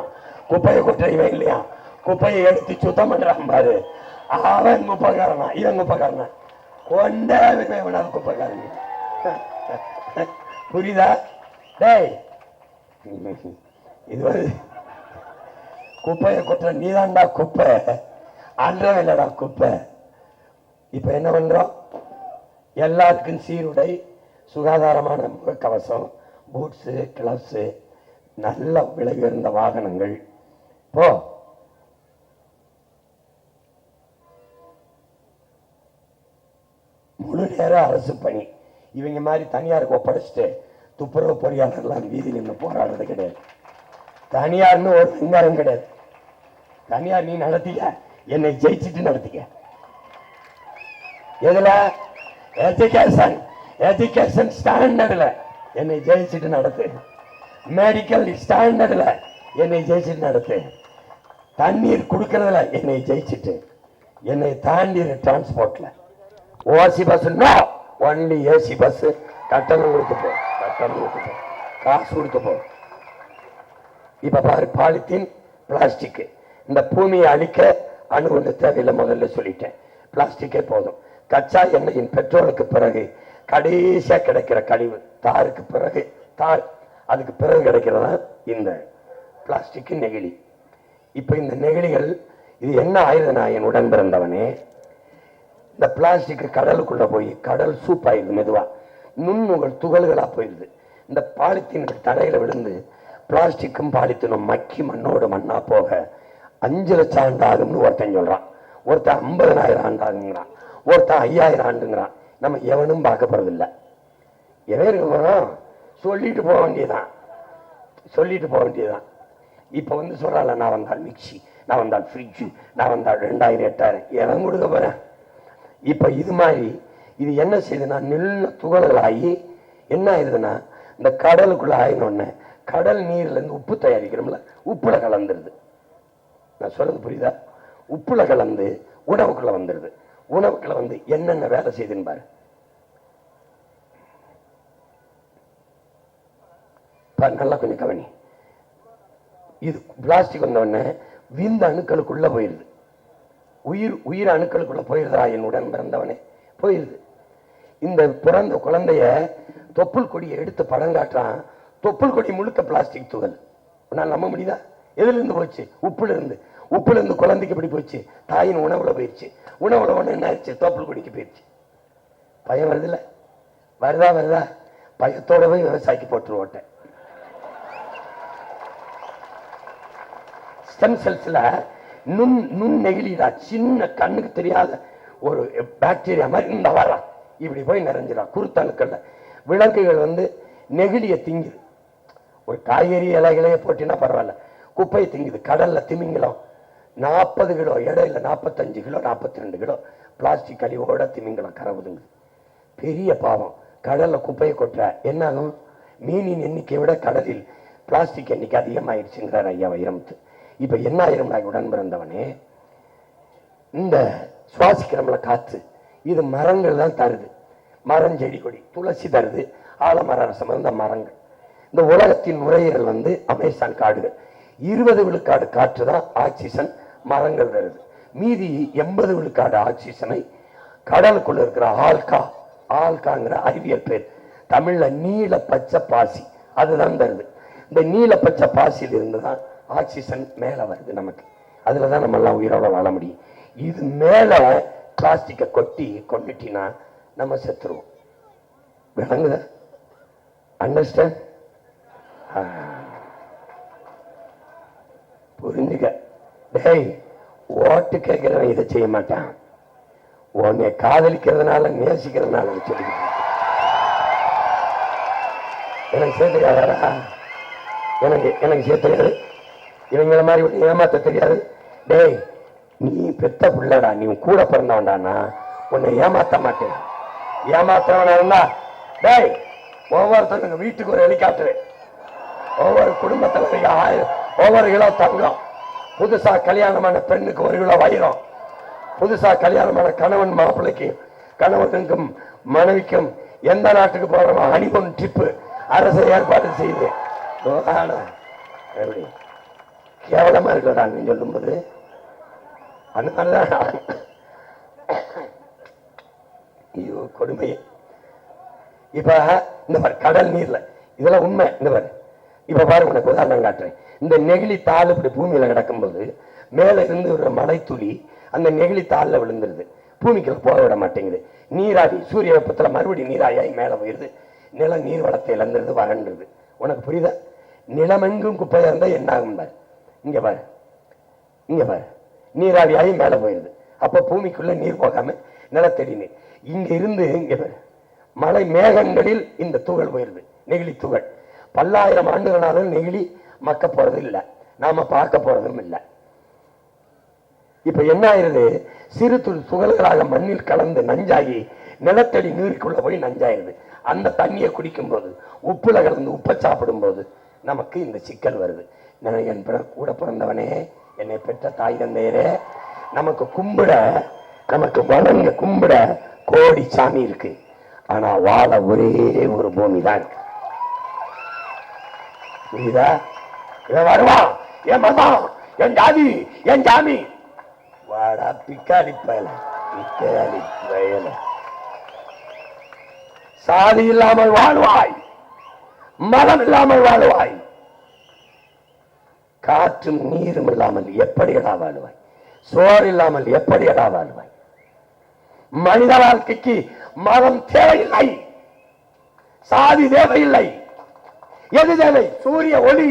குப்பையை கொட்டுற இவன் இல்லையா? குப்பையை எடுத்து சுத்தம் பண்றான் பாரு, அவன் குப்பைக்காரனா இவன் குப்பைக்காரனா? கொண்டே வேணாலும் குப்பைக்காரன். புரியுதா? டேய், இது வந்து குப்பையை கொட்டுற நீதான்டா குப்பை, அன்றவன் இல்லடா குப்பை. இப்ப என்ன பண்றோம்? எல்லாருக்கும் சீருடை, சுகாதாரமான முகக்கவசம், பூட்ஸு, கிளப்ஸு, நல்ல விலை உயர்ந்த வாகனங்கள். போ, முழு நேர அரசு பணி. இவங்க மாதிரி தனியாருக்கு ஒப்படைச்சிட்டு துப்புரவு பொறியாளர்லாம் வீதியில் நின்று போராடுறது கிடையாது. தனியார்னு ஒரு விஞ்ஞானம் கிடையாது. தனியார் நீ நடத்திக்க, என்னை ஜெயிச்சுட்டு நடத்திக்க. எதுல? எஜுகேஷன், எஜுகேஷன் ஸ்டாண்டர்ட்ல என்னை ஜெயிச்சுட்டு நடத்து. மெடிக்கல் ஸ்டாண்டர்ட்ல என்னை ஜெயிச்சுட்டு நடத்து. தண்ணீர் கொடுக்கறதுல என்னை ஜெயிச்சுட்டு, என்னை தாண்டி டிரான்ஸ்போர்ட்ல ஓசி பஸ், ஒன்லி ஏசி பஸ். கட்டணம் கொடுத்து போ, கட்டணம் கொடுத்து போ, காசு கொடுத்து போ. இப்ப பாரு, பாலித்தீன், பிளாஸ்டிக். இந்த பூமியை அழிக்க அணு ஒன்று தேவையில்லை, முதல்ல சொல்லிட்டேன். பிளாஸ்டிக்கே போதும். கச்சா எண்ணெயின் பெட்ரோலுக்கு பிறகு கடைசியா கிடைக்கிற கழிவு தாருக்கு பிறகு, தார் அதுக்கு பிறகு கிடைக்கிறதா இந்த பிளாஸ்டிக், நெகிழி. இப்ப இந்த நெகிழிகள் இது என்ன ஆயுதனா? என் உடன் பிறந்தவனே, இந்த பிளாஸ்டிக் கடலுக்குள்ள போய் கடல் சூப் ஆயிடுது, மெதுவா நுண்ணுகள் துகள்களா போயிடுது. இந்த பாலித்தீன் தரையில விழுந்து பிளாஸ்டிக்கும் பாலித்தீனும் மக்கி மண்ணோடு மண்ணா போக 5 லட்சம் ஆண்டு ஆகும்னு ஒருத்தன் சொல்றான். ஒருத்தன் 50,000 ஆண்டு ஆகுங்கிறான், ஒருத்தன் 5000 ஆண்டுங்கிறான். நம்ம எவனும் பார்க்க போறது இல்லை. எவரும் சொல்லிட்டு போக வேண்டியதான், சொல்லிட்டு போக வேண்டியதுதான். இப்ப வந்து சொல்றாள், நான் வந்தால் மிக்சி, நான் வந்தால் ஃப்ரிட்ஜு, நான் வந்தால் 2000 8000 எவன் கொடுக்க போறேன்? இப்ப இது மாதிரி இது என்ன செய்யுதுன்னா, நெல்ல துகள்களாகி என்ன ஆயிடுதுன்னா, இந்த கடலுக்குள்ள ஆயினோடனே கடல் நீர்ல இருந்து உப்பு தயாரிக்கிறோம்ல, உப்புல கலந்துருது. நான் சொல்றது புரியுதா? உப்புல கலந்து உணவுக்குள்ள வந்துருது. உணவுக்குள்ள வந்து என்னென்ன வேலை செய்யுதுன்னு பாரு. நல்லா கொஞ்சம் கவனி. இது பிளாஸ்டிக் வந்தோடனே விந்த அணுக்களுக்குள்ள போயிருது. உயிர் அணுக்களுக்குள்ள போயிருதா என்னுடன் பிறந்தவனே? போயிருது. இந்த பிறந்த குழந்தைய தொப்புள் கொடியை எடுத்து படம் காட்டுறான். தொப்புள் கொடி முழுக்க பிளாஸ்டிக் துகள். உன்னால் நம்ப முடியுதா? எதுல இருந்து போச்சு? உப்புல இருந்து. உப்புல இருந்து குழந்தைக்கு எப்படி போச்சு? தாயின் உணவுல போயிடுச்சு. உணவுல ஒண்ணு என்ன ஆச்சு? தொப்புள் கொடிக்கு போயிடுச்சு. பயம் வருதுல்ல? வருதா? வருதா? பயத்தோட போய் விவசாயிக்கு போட்டுருவோட்ட. ஸ்டெம் செல்ஸ்ல நுண் நெகிழிடா, சின்ன கண்ணுக்கு தெரியாத ஒரு பாக்டீரியா மாதிரி இந்த வரா இப்படி போய் நிறைஞ்சிடா குருத்தணுக்கள்ல. விலங்குகள் வந்து நெகிழிய திங்குது. ஒரு காய்கறி இலைகளையே போட்டினா பரவாயில்ல, குப்பையை திங்குது. கடல்ல திமிங்கலம் 40 கிலோ எடையில 45 கிலோ 42 கிலோ பிளாஸ்டிக் கழிவோட திமிங்கலம் கரவுதுங்க. பெரிய பாவம். கடல்ல குப்பையை கொட்டுற என்ன ஆகும்? மீனின் எண்ணிக்கையை விட கடலில் பிளாஸ்டிக் எண்ணிக்கை அதிகமாயிருச்சுங்கிறார் ஐயா வைரமுத்து. இப்ப என்ன ஆயிரம் உடன் பிறந்தவனே, இந்த சுவாசிக்கிறோம்ல காத்து, இது மரங்கள் தான் தருது. மரம், செடி, கொடி, துளசி தருது, ஆலமர ரசம் இருந்த மரங்கள். இந்த உலகத்தின் நுரையீரல் வந்து அமேசான் காடுகள். 20 விழுக்காடு காற்று தான் ஆக்சிஜன் மரங்கள் தருது. மீதி 80 விழுக்காடு ஆக்சிஜனை கடலுக்குள்ள இருக்கிற ஆல்காங்கிற அறிவியல் பேர், தமிழ்ல நீல பச்சை பாசி, அதுதான் தருது. இந்த நீல பச்சை பாசியில் இருந்துதான் ஆக்சிஜன் மேல வருது நமக்கு. அதுலதான் நம்ம எல்லாம் உயிரோட வாழ முடியும். இது மேல பிளாஸ்டிக்கை கொட்டி கொண்டுட்டினா நம்ம செத்துருவோம். விளங்குத? அண்டர்ஸ்டாண்ட்? புரிஞ்சுக்க. டேய், ஓட்டு கேட்கிறவன் இதை செய்ய மாட்டான். உன்னை காதலிக்கிறதுனால நேசிக்கிறதுனால சொல்லிக்கிட்டு எனக்கு சேர்த்துக்காதா? எனக்கு சேர்த்துக்காது. இவங்கள மாதிரி ஏமாத்த தெரியாது. டேய், நீ பெத்த பிள்ளடா, நீ கூட பிறந்தவன்டானா உன்னை ஏமாத்த மாட்டேன். ஏமாத்துறவனா? டேய், ஒவ்வொருத்தருங்க வீட்டுக்கு ஒரு ஹெலிகாப்டர், ஒவ்வொரு குடும்பத்தில் 1000, ஒவ்வொரு கிலோ தங்கம், புதுசா கல்யாணமான பெண்ணுக்கு 1 கிலோ வைரம், புதுசா கல்யாணமான கணவன் மாப்பிள்ளைக்கு, கணவனுக்கும் மனைவிக்கும் எந்த நாட்டுக்கு போறோமோ ஹனிமூன் ட்ரிப்பு அரசு ஏற்பாடு செய்து. எப்படி கேவலமா இருக்கா நீ சொல்லும்போது? அதனாலதான் ஐயோ கொடுமை. இப்ப இந்த கடல் நீர்ல இதெல்லாம் உண்மை. இந்த பாரு, இப்ப பாரு, உனக்கு உதாரணம் காட்டுறேன். இந்த நெகிழி தாள் இப்படி பூமியில கிடக்கும்போது மேல இருந்து ஒரு மழை துளி அந்த நெகிழி தாள்ல விழுந்துருது, பூமிக்குள்ள போக விட மாட்டேங்குது. நீராவி சூரிய வெப்பத்துல மறுபடியும் நீராவியாய் மேல போயிருது. நிலம் நீர் வளத்தை இழந்துருது, வறண்டுருது. உனக்கு புரியுதா? நிலமெங்கும் குப்பையா இருந்தா என்ன ஆகும் பாரு. இங்க பாரு, இங்க பாரு, நீராவியாகி மேல போயிருது. அப்ப பூமிக்குள்ள நீர் போகாம நிலத்தடி நீர். இங்க இருந்து இங்க பாரு, மழை மேகங்களில் இந்த துகள் போயிருது, நெகிழி துகள். பல்லாயிரம் ஆண்டுகளாலும் நெகிழி மக்க போறது இல்லை, நாம பார்க்க போறதும் இல்லை. இப்ப என்ன ஆயிருது? சிறு துகள்களாக மண்ணில் கலந்து நஞ்சாகி நிலத்தடி நீருக்குள்ள போய் நஞ்சாயிருது. அந்த தண்ணியை குடிக்கும் போது, உப்புல கலந்து உப்பை சாப்பிடும் போது நமக்கு இந்த சிக்கல் வருது. என் கூட பிறந்தவனே, என்னை பெற்ற தாய் தந்தையரே, நமக்கு கும்பிட, நமக்கு வணங்க கும்பிட கோடி சாமி இருக்கு. ஆனா வாழ ஒரே ஒரு பூமி தான். புரியுதா? இவன் வருவான், என் மதம், என் ஜாதி, என் ஜாமி. வாடா பிக்காளி பயல, பிக்காளி பயல. சாதி இல்லாமல் வாழ்வாய், மதம் இல்லாமல் வாழ்வாய், காற்றும் நீரும் இல்லாமல் எப்படியடா வாழ்வாய்? சோறு இல்லாமல் எப்படியடா வாழ்வாய்? மனித வாழ்க்கைக்கு மதம் தேவையில்லை, சாதி தேவையில்லை. எது தேவை? சூரிய ஒளி,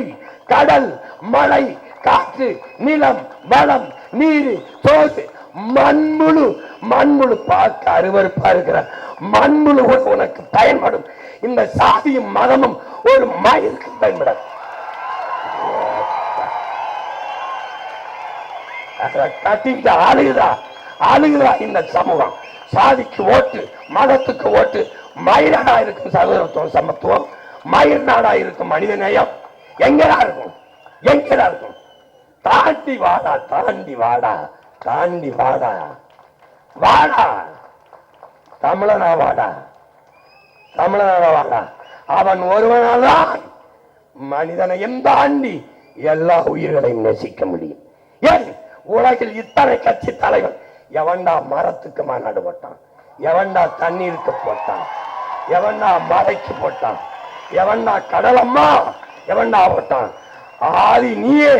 கடல், மழை, காற்று, நிலம், வளம், நீர், சோறு, மண்முழு. மண்முழு பார்க்க அருவருப்பா இருக்கிற மண்முழு உனக்கு பயன்படும். இந்த சாதியும் மதமும் ஒரு மயிருக்கு பயன்படும். கட்டிட்டு அழுகுதா இந்த சமூகம். சாதிக்கு ஓட்டு, மதத்துக்கு ஓட்டு. மயிரடா இருக்கும் சகோதரத்துவம், சமத்துவம். மயிர் நாடா இருக்கும் மனித நேயம். எங்கடா இருக்கும்? எங்கடா இருக்கும்? தாண்டி வாடா, தாண்டி வாடா, தாண்டி வாடா, வாடா. தமிழனா வாடா, தமிழனா வாடா. அவன் ஒருவனால்தான் மனிதனையும் தாண்டி எல்லா உயிர்களையும் நேசிக்க முடியும். ஏன் உலகில் இத்தனை கட்சி தலைவர்? எவன்டா மரத்துக்கு மாநாடு போட்டான்? எவன்டா தண்ணீருக்கு போட்டான்? எவன்டா மலைக்கு போட்டான்? எவன்டா கடலம்மா எவன்டா போட்டான்? ஆதி நீயே,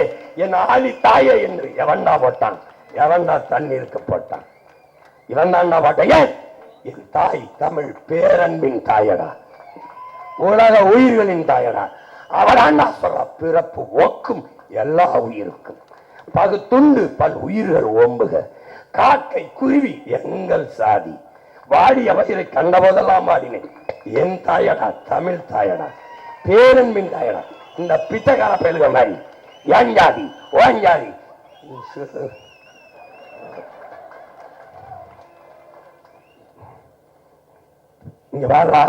என் ஆதி தாயே என்று எவன்டா போட்டான்? எவன்டா தண்ணீருக்கு போட்டான்? இவன் தான்டா போட்டான். ஏன்? என் தாய் தமிழ் பேரன்பின் தாயடா, உலக உயிர்களின் தாயடா. அவராண்டா சொல்ற, பிறப்பு ஒக்கும் எல்லா உயிருக்கும், பகுத்துண்டு பல் உயிர்கள் ஓம்புக, காக்கை குருவி எங்கள் சாதி, வாடிய வயிறை கண்டபோதெல்லாம் வாடினேன். என் தாயடா, தமிழ் தாயடா, பேரன்பின் தாயடா. இந்த பிச்சைக்கார பயிலுக மாதிரி என் ஜாதி ஓன் ஜாதி. இங்க வாடா,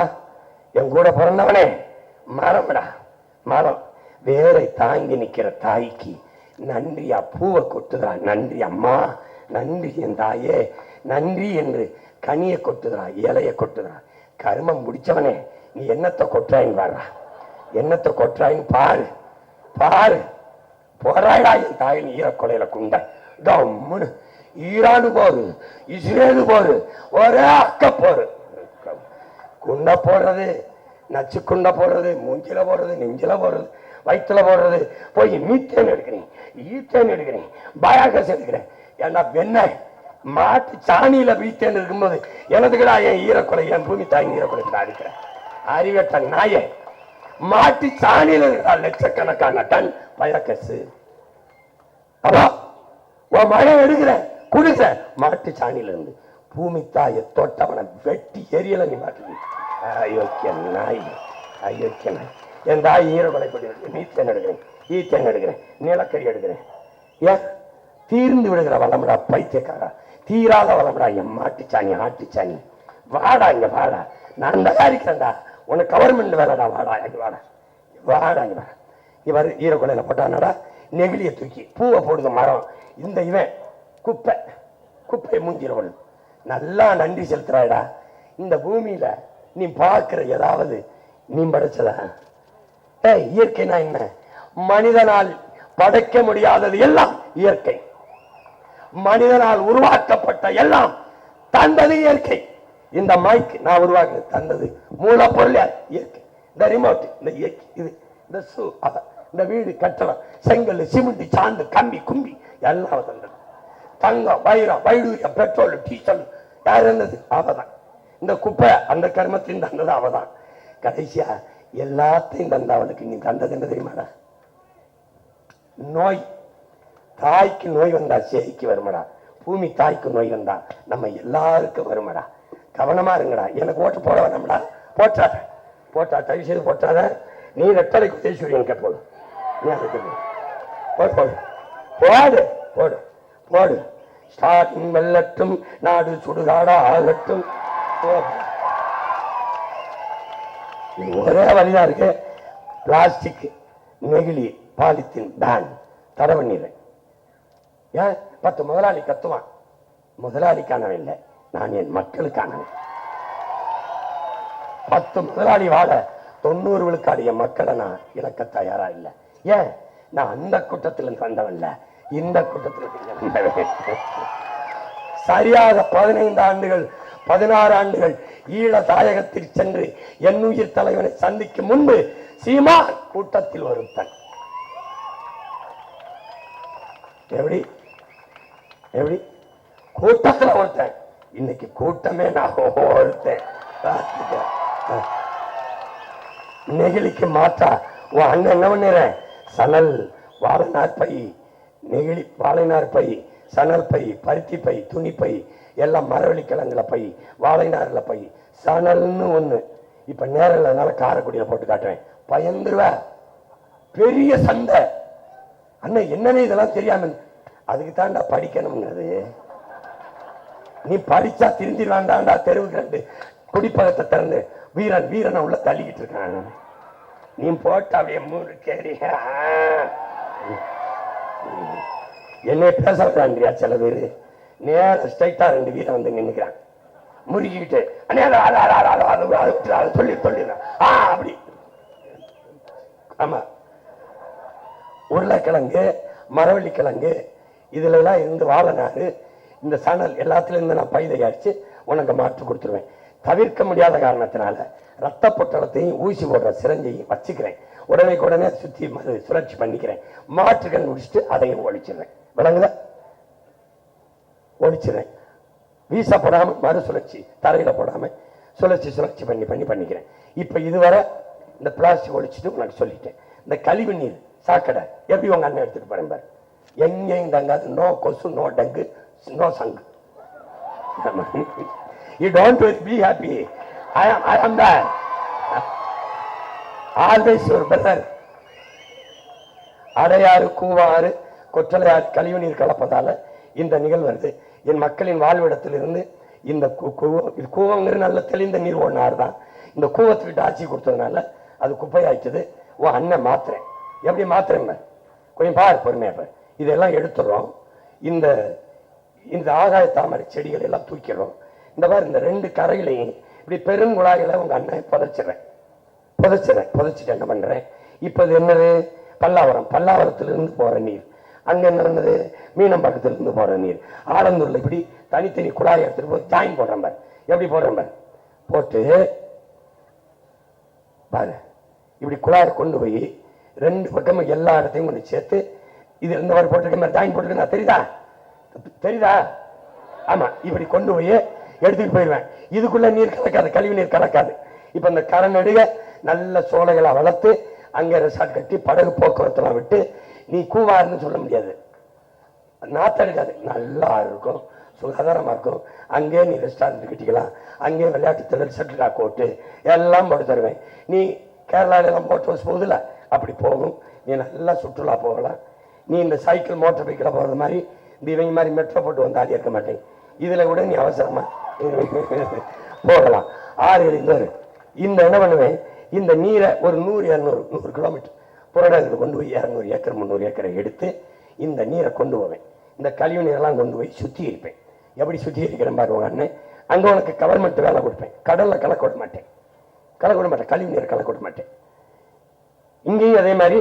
என் கூட பிறந்தவனே, மரம்டா மரம். வேரை தாங்கி நிக்கிற தாய்க்கு நன்றியா பூவை கொட்டுதா? நன்றி அம்மா, நன்றி என் தாயே, நன்றி என்று கனியை கொட்டுதா, இலைய கொட்டுதா? கருமம் முடிச்சவனே, நீ என்னத்தை கொட்டுறாயின்னு பாடுறா, என்னத்தை கொட்டுறாயின்னு பாரு, பாரு. போராடா என் தாயின் ஈரக்கொலையில குண்ட கம்முன்னு. ஈரானு போரு, இஸ்ரேலு போரு, ஒரே அக்க போரு. குண்டை போடுறது, நச்சு குண்டை போடுறது, மூஞ்சில போடுறது, நெஞ்சில போடுறது, வயிற்றுல போடுறது போய் மீத்தேன் எடுக்கிறேன், ஈத்தேன் எடுக்கிறேன், பயோகேஸ் எடுக்கிறேன். ஏன்னா வெண்ணெய் மாட்டு சாணியில மீத்தேன் இருக்கும்போது எனதுக்குடா என் ஈரக்குலை, என் பூமி தாய் ஈரக்குலை அடிக்கிறேன். அறிவட்ட நாய மாட்டு சாணியில இருக்கா லட்சக்கணக்கான டன் பயோகேஸ். அப்பா உன் மழை எடுக்கிற குடிச மாட்டு சாணியில இருந்து பூமி தாயை தொட்டவனை வெட்டி எரியல நீ மாட்டு. அயோக்கிய நாய், அயோக்கிய நாய். என் தாய் ஈரக்குலை கொண்டு மீத்தேன் எடுக்கிறேன், ஈத்தேன் எடுக்கிறேன், நிலக்கரி எடுக்கிறேன். ஏன் தீர்ந்து விடுகிற வளமுடா பைத்தியக்காரா, தீராத வளமுடா என் மாட்டுச்சாணி ஆட்டுச்சாணி. வாடா இங்க வாடா, நான் தயாரிக்கிறேன்டா, உனக்கு கவர்மெண்ட் வேலைடா, வாடா இங்க வாடா, வாடா இங்க வாடா. இவர் ஈரக்குலையில போட்டானடா நெகிழியை தூக்கி பூவை போடுது மரம். இந்த இவன் குப்பை, குப்பை மூஞ்சில போடுது. நல்லா நன்றி செலுத்துறாடா. இந்த பூமியில நீ பார்க்கிற ஏதாவது நீ படைச்சதா? இயற்கைனா என்ன? மனிதனால் படைக்க முடியாதது எல்லாம் இயற்கை, மனிதனால் உருவாக்கப்பட்ட எல்லாம் தந்தது இயற்கை. இந்த மைக் நான் உருவாக்க தந்தது மூலப்பொருள் இயற்கை. இந்த ரிமோட் இந்த இயற்கை, இது இந்த ஷூ அதான், இந்த வீடு கட்டணம் செங்கல் சிமெண்ட் சாந்து கம்பி கும்பி எல்லாம் தந்தது. தங்கம் வைரம் வைடூரியம் பெட்ரோல் டீசல் யார் இருந்தது? அவதான். இந்த குப்பை அந்த கர்மத்தையும் தந்தது அவதான். கடைசியா எல்லாத்தையும் தந்த அவளுக்கு நீ தந்தது என்ன தெரியுமாடா? நோய். தாய்க்கு நோய் வந்தா சேய்க்கு வருமடா, பூமி தாய்க்கு நோய் வந்தா நம்ம எல்லாருக்கும் வருமடா. கவனமா இருங்கடா. எனக்கு ஓட்டு போட வேணாம்டா. போட்டாத போட்டா தயவு செய்து போட்டாத. நீ ரெட்டலைக்கு உதேஸ்வரியன் கேட்போடு, நீ அதுக்கு போடு போடு போடு போடு போடு. ஸ்டார்டிங் வெல்லட்டும் நாடு சுடுகாடா ஆகட்டும். ஒரே வழிதான் இருக்கு. பிளாஸ்டிக் நெகிழி பாலித்தீன் பேன் தடை பண்ணிடுறேன். ஏன் 10 முதலாளி கத்துவான். முதலாளிக்கானவன் இல்லை, நான் என் மக்களுக்கானவன். 10 முதலாளி வாழ 90 விழுக்காடு என் மக்களை நான் இழக்க தயாரா இல்லை. ஏன்? நான் அந்த கூட்டத்தில் வந்தவன் இல்ல, இந்த கூட்டத்தில் சரியாக 15 ஆண்டுகள் 16 ஆண்டுகள் ஈழ தாயகத்தில் சென்று என் உயிர் தலைவனை சந்திக்கும் முன்பு சீமா கூட்டத்தில் ஒருத்தன். எப்படி எப்படி கூட்டத்தில் ஒருத்தன். இன்னைக்கு கூட்டமே நான் ஒருத்தன். நெகிழிக்கு மாற்றா உன் அண்ணன் என்ன பண்ணிடுறேன்? சணல் வாழைநார் பை, நெகிழி வாழைநார் பை, சணல் பை, பருத்தி பை, துணி பை, எல்லாம் மரவள்ளி கிழங்குல பை, வாழைநார்ல பை, சணல்னு ஒண்ணு. இப்ப நேரம் அதனால காரைக்குடியில போட்டு காட்டுவேன். பயந்துருவ. பெரிய சந்தை. அண்ணன் என்னன்னு இதெல்லாம் தெரியாம. அதுக்கு தாண்டா படிக்கணும்ங்கிறது. நீ படிச்சா திருந்திடலாண்டாண்டா. தெருவுக்கு 2 குடிப்பழத்தை திறந்து வீரன் வீரனை உள்ள தள்ளிக்கிட்டு இருக்கான். நீ போட்ட அப்படியே மூணு கேரி என்னை பேசறான்றியா? சில பேரு நேர ஸ்ட்ரைட்டா 2 வீரன் வந்து நின்னுக்கிறான் முறுக்கிட்டு சொல்லி சொல்லிடுறான். அப்படி ஆமா. உருளைக்கிழங்கு மரவள்ளி கிழங்கு இதுல எல்லாம் இருந்து வாழைநாறு இந்த சணல் எல்லாத்துல இருந்து நான் பை தயாரிச்சு உனக்கு மாற்றி கொடுத்துருவேன். தவிர்க்க முடியாத காரணத்தினால ரத்த பொட்டலத்தையும் ஊசி போடுற சிரஞ்சையும் வச்சுக்கிறேன். உடனே சுத்தி சுழற்சி பண்ணிக்கிறேன். மாற்றுகள் முடிச்சுட்டு அதையும் ஒழிச்சிடுறேன். விளங்குதா? ஒழிச்சிடுறேன். வீச போடாம மறுசுழற்சி தரையில போடாம சுழற்சி பண்ணிக்கிறேன். இப்ப இதுவரை இந்த பிளாஸ்டிக் ஒழிச்சிட்டு உனக்கு சொல்லிட்டேன். இந்த கழிவு நீர் சாக்கடை எப்படி உங்க அண்ணன் எடுத்துட்டு போறேன் பாரு. எங்கேயும் தங்காது. நோ கொசு, நோ டங்கு, நோ சங்கு. You don't be happy. I am there. Always your brother. Adyar Cooum Kortalaiyar கழிவு நீர் கலப்பதால இந்த நிகழ்வு வருது. என் மக்களின் வாழ்விடத்திலிருந்து இந்த கூவங்கிற நல்ல தெளிந்த நீர் ஒன்னாறு தான். இந்த கூவத்துக்கிட்ட ஆட்சி கொடுத்ததுனால அது குப்பையாயிடுச்சு. அண்ணன் மாத்துறேன். எப்படி மாத்துறேன் கொஞ்சம் பாரு, பொறுமையா பாரு. இதெல்லாம் எடுத்துடுறோம். இந்த ஆகாய தாமரை செடிகள் எல்லாம் தூக்கிடுறோம். இந்த மாதிரி இந்த 2 கரைகளையும் இப்படி பெருங்குழாயில உங்க அண்ணன் புதைச்சிட்டு என்ன பண்றேன்? இப்ப இது என்னது? பல்லாவரத்திலிருந்து போற நீர். அங்க என்ன பண்ணது? மீனம்பாக்கத்திலிருந்து போற நீர். ஆலந்தூர்ல இப்படி தனித்தனி குழாய் எடுத்துட்டு போய் ஜாயின் போடுறேன் பாரு. எப்படி போடுறேன் பாரு. போட்டு பாரு இப்படி குழாயை கொண்டு போய் ரெண்டு பக்கமும் எல்லா இடத்தையும் கொண்டு சேர்த்து இது இந்த மாதிரி போட்டிருக்க மாதிரி ஜாயின் போட்டிருக்கா தெரியுதா? தெரியுதா? ஆமா, இப்படி கொண்டு போய் எடுத்துட்டு போயிடுவேன். இதுக்குள்ள நீர் கலக்காது, கழிவு நீர் கலக்காது. இப்ப இந்த கரை நடுக நல்ல சோலைகளை வளர்த்து அங்க ரெசார்ட் கட்டி படகு போக்குவரத்துலாம் விட்டு நீ கூவாருன்னு சொல்ல முடியாது, நாத்தெடுக்காது, நல்லா இருக்கும், சுகாதாரமா இருக்கும். அங்கே நீ ரெஸ்டாரண்ட் கட்டிக்கலாம், அங்கே விளையாட்டு திறன் செட்டிலா கோட்டு எல்லாம் போட்டு தருவேன். நீ கேரளால எல்லாம் போட்டு வச்சு போகுதுல அப்படி போகும். நீ நல்லா சுற்றுலா போகலாம். நீ இந்த சைக்கிள் மோட்டர் பைக்கில் போகிறது மாதிரி இந்த இவங்க மாதிரி மெட்ரோ போட்டு வந்து ஆடி இருக்க மாட்டேன். இதுல கூட நீ அவசரமா போகலாம். ஆறுகளில் இந்த என்ன பண்ணுவேன், இந்த நீரை ஒரு 100-200 கிலோமீட்டர் புறநகருக்கு கொண்டு போய் 200 ஏக்கர் 300 ஏக்கரை எடுத்து இந்த நீரை கொண்டு போவேன். இந்த கழிவு நீரெல்லாம் கொண்டு போய் சுத்திகரிப்பேன். எப்படி சுத்திகரிக்கிறேன் பாருங்க அண்ணன். அங்க உனக்கு கவர்மெண்ட் வேலை கொடுப்பேன். கடல்ல கலக்க விட மாட்டேன், கழிவு நீர் கலக்க விட மாட்டேன். இங்கேயும் அதே மாதிரி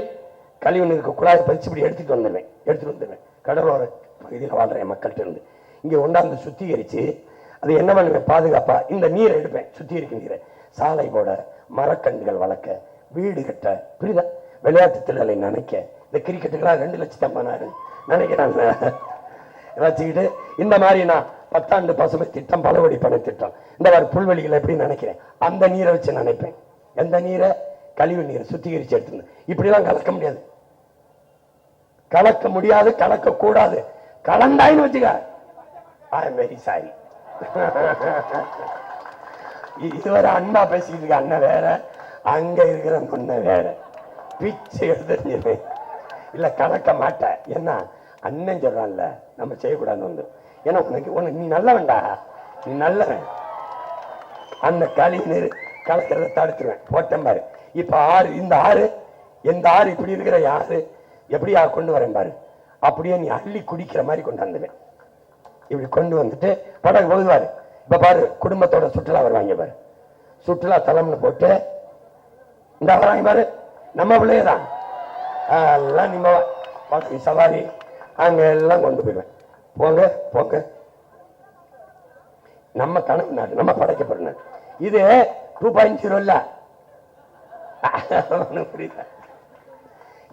கழிவு நீருக்கு குழாய் பதிச்சு இப்படி எடுத்துட்டு வந்துடுவேன். கடலோர பகுதியில் வாழ்ற மக்கள்கிட்ட இருந்து இங்க கொண்டாந்து சுத்திகரிச்சு அது என்ன பண்ணுவேன், பாதுகாப்பா இந்த நீரை எடுப்பேன். சுத்திகரிக்கும் நீரை சாலை போட, மரக்கன்றுகள் வளர்க்க, வீடு கட்ட, புரியுதா, விளையாட்டு திடலை நினைக்க, இந்த கிரிக்கெட்டுக்கெல்லாம் 2,50,000 நினைக்கிறாங்க வச்சுக்கிட்டு இந்த மாதிரி நான் 10 ஆண்டு பசுமை திட்டம், பலவடி பண திட்டம், இந்த மாதிரி புல்வெளிகளை எப்படி நினைக்கிறேன் அந்த நீரை வச்சு நினைப்பேன். எந்த நீரை? கழிவு நீரை சுத்திகரிச்சு எடுத்து. இப்படிலாம் கலக்க முடியாது, கலக்க கூடாது. கலந்தாயின்னு வச்சுக்க, ஐ எம் வெரி சாரி. இதுவரை அண்ணா பேசிக்கிட்டு இருக்க அண்ணன் வேற, அங்க இருக்கிற பொண்ண வேற, பிச்சை எடுத்து இல்ல கலக்க மாட்டேன். என்ன அண்ணன் சொல்றான்ல நம்ம செய்யக்கூடாதுன்னு வந்து, ஏன்னா உனக்கு நீ நல்லவன்டா, நீ நல்லவன். அந்த கழிவு நீர் கலக்கிறத தடுத்துருவேன். போட்டேன் பாரு. இப்ப ஆறு, இந்த ஆறு, எந்த ஆறு இப்படி இருக்கிற யாரு எப்படி கொண்டு வரேன் பாரு. அப்படியே நீ அள்ளி குடிக்கிற மாதிரி கொண்டு வந்துடுவேன். இப்படி கொண்டு வந்துட்டு படகு போகுதுவாரு. இப்ப பாரு, குடும்பத்தோட சுற்றுலா வருவாங்க பாரு, சுற்றுலா தலம்னு போட்டு இந்த வராங்க பாரு, நம்ம பிள்ளையதான் எல்லாம் நிம்ம சவாரி அங்க எல்லாம் கொண்டு போயிடுவேன். போங்க போங்க, நம்ம கணக்கு நாடு, நம்ம படைக்கப்படுற நாடு. இது 2.0 இல்ல, புரியுதா?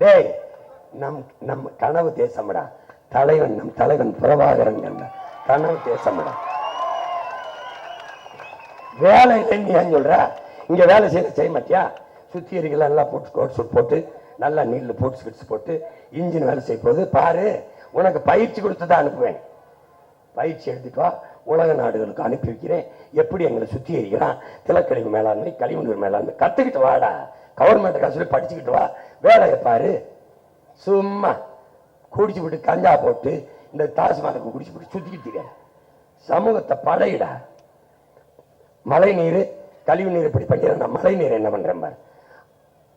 டேய், நம்ம கனவு தேசம்டா, தலைவன் நம் தலைவன் பிரபாகரன் கனவு தேசம்டா. வேலை இல்லைன்னு ஏன் சொல்ற? இங்க வேலை செய்ய மாட்டியா? சுத்திகரிக்கலாம் எல்லாம் போட்டு கோட் சூட் போட்டு நல்லா நீர்ல போட்டு ஸ்கிட்ஸ் போட்டு இன்ஜின் வேலை செய்ய போது பாரு. உனக்கு பயிற்சி கொடுத்துதான் அனுப்புவேன். பயிற்சி எடுத்துட்டு வா, உலக நாடுகளுக்கு அனுப்பி வைக்கிறேன். எப்படி எங்களை சுத்திகரிக்கிறான், திலக்கழிவு மேலாண்மை, கழிவுநீர் மேலாண்மை கத்துக்கிட்டு வாடா. கவர்மெண்ட் காசு படிச்சுக்கிட்டு வா, வேலையை பாரு. சும்மா குடிச்சு விட்டு கஞ்சா போட்டு இந்த தாஜ்மஹாலுக்கு குடிச்சு விட்டு சுத்திக்கிட்டு சமூகத்தை படையிடா. மழை நீர், கழிவு நீர் இப்படி பண்ணிடுறேன். மழை நீர் என்ன பண்றேன் பாரு.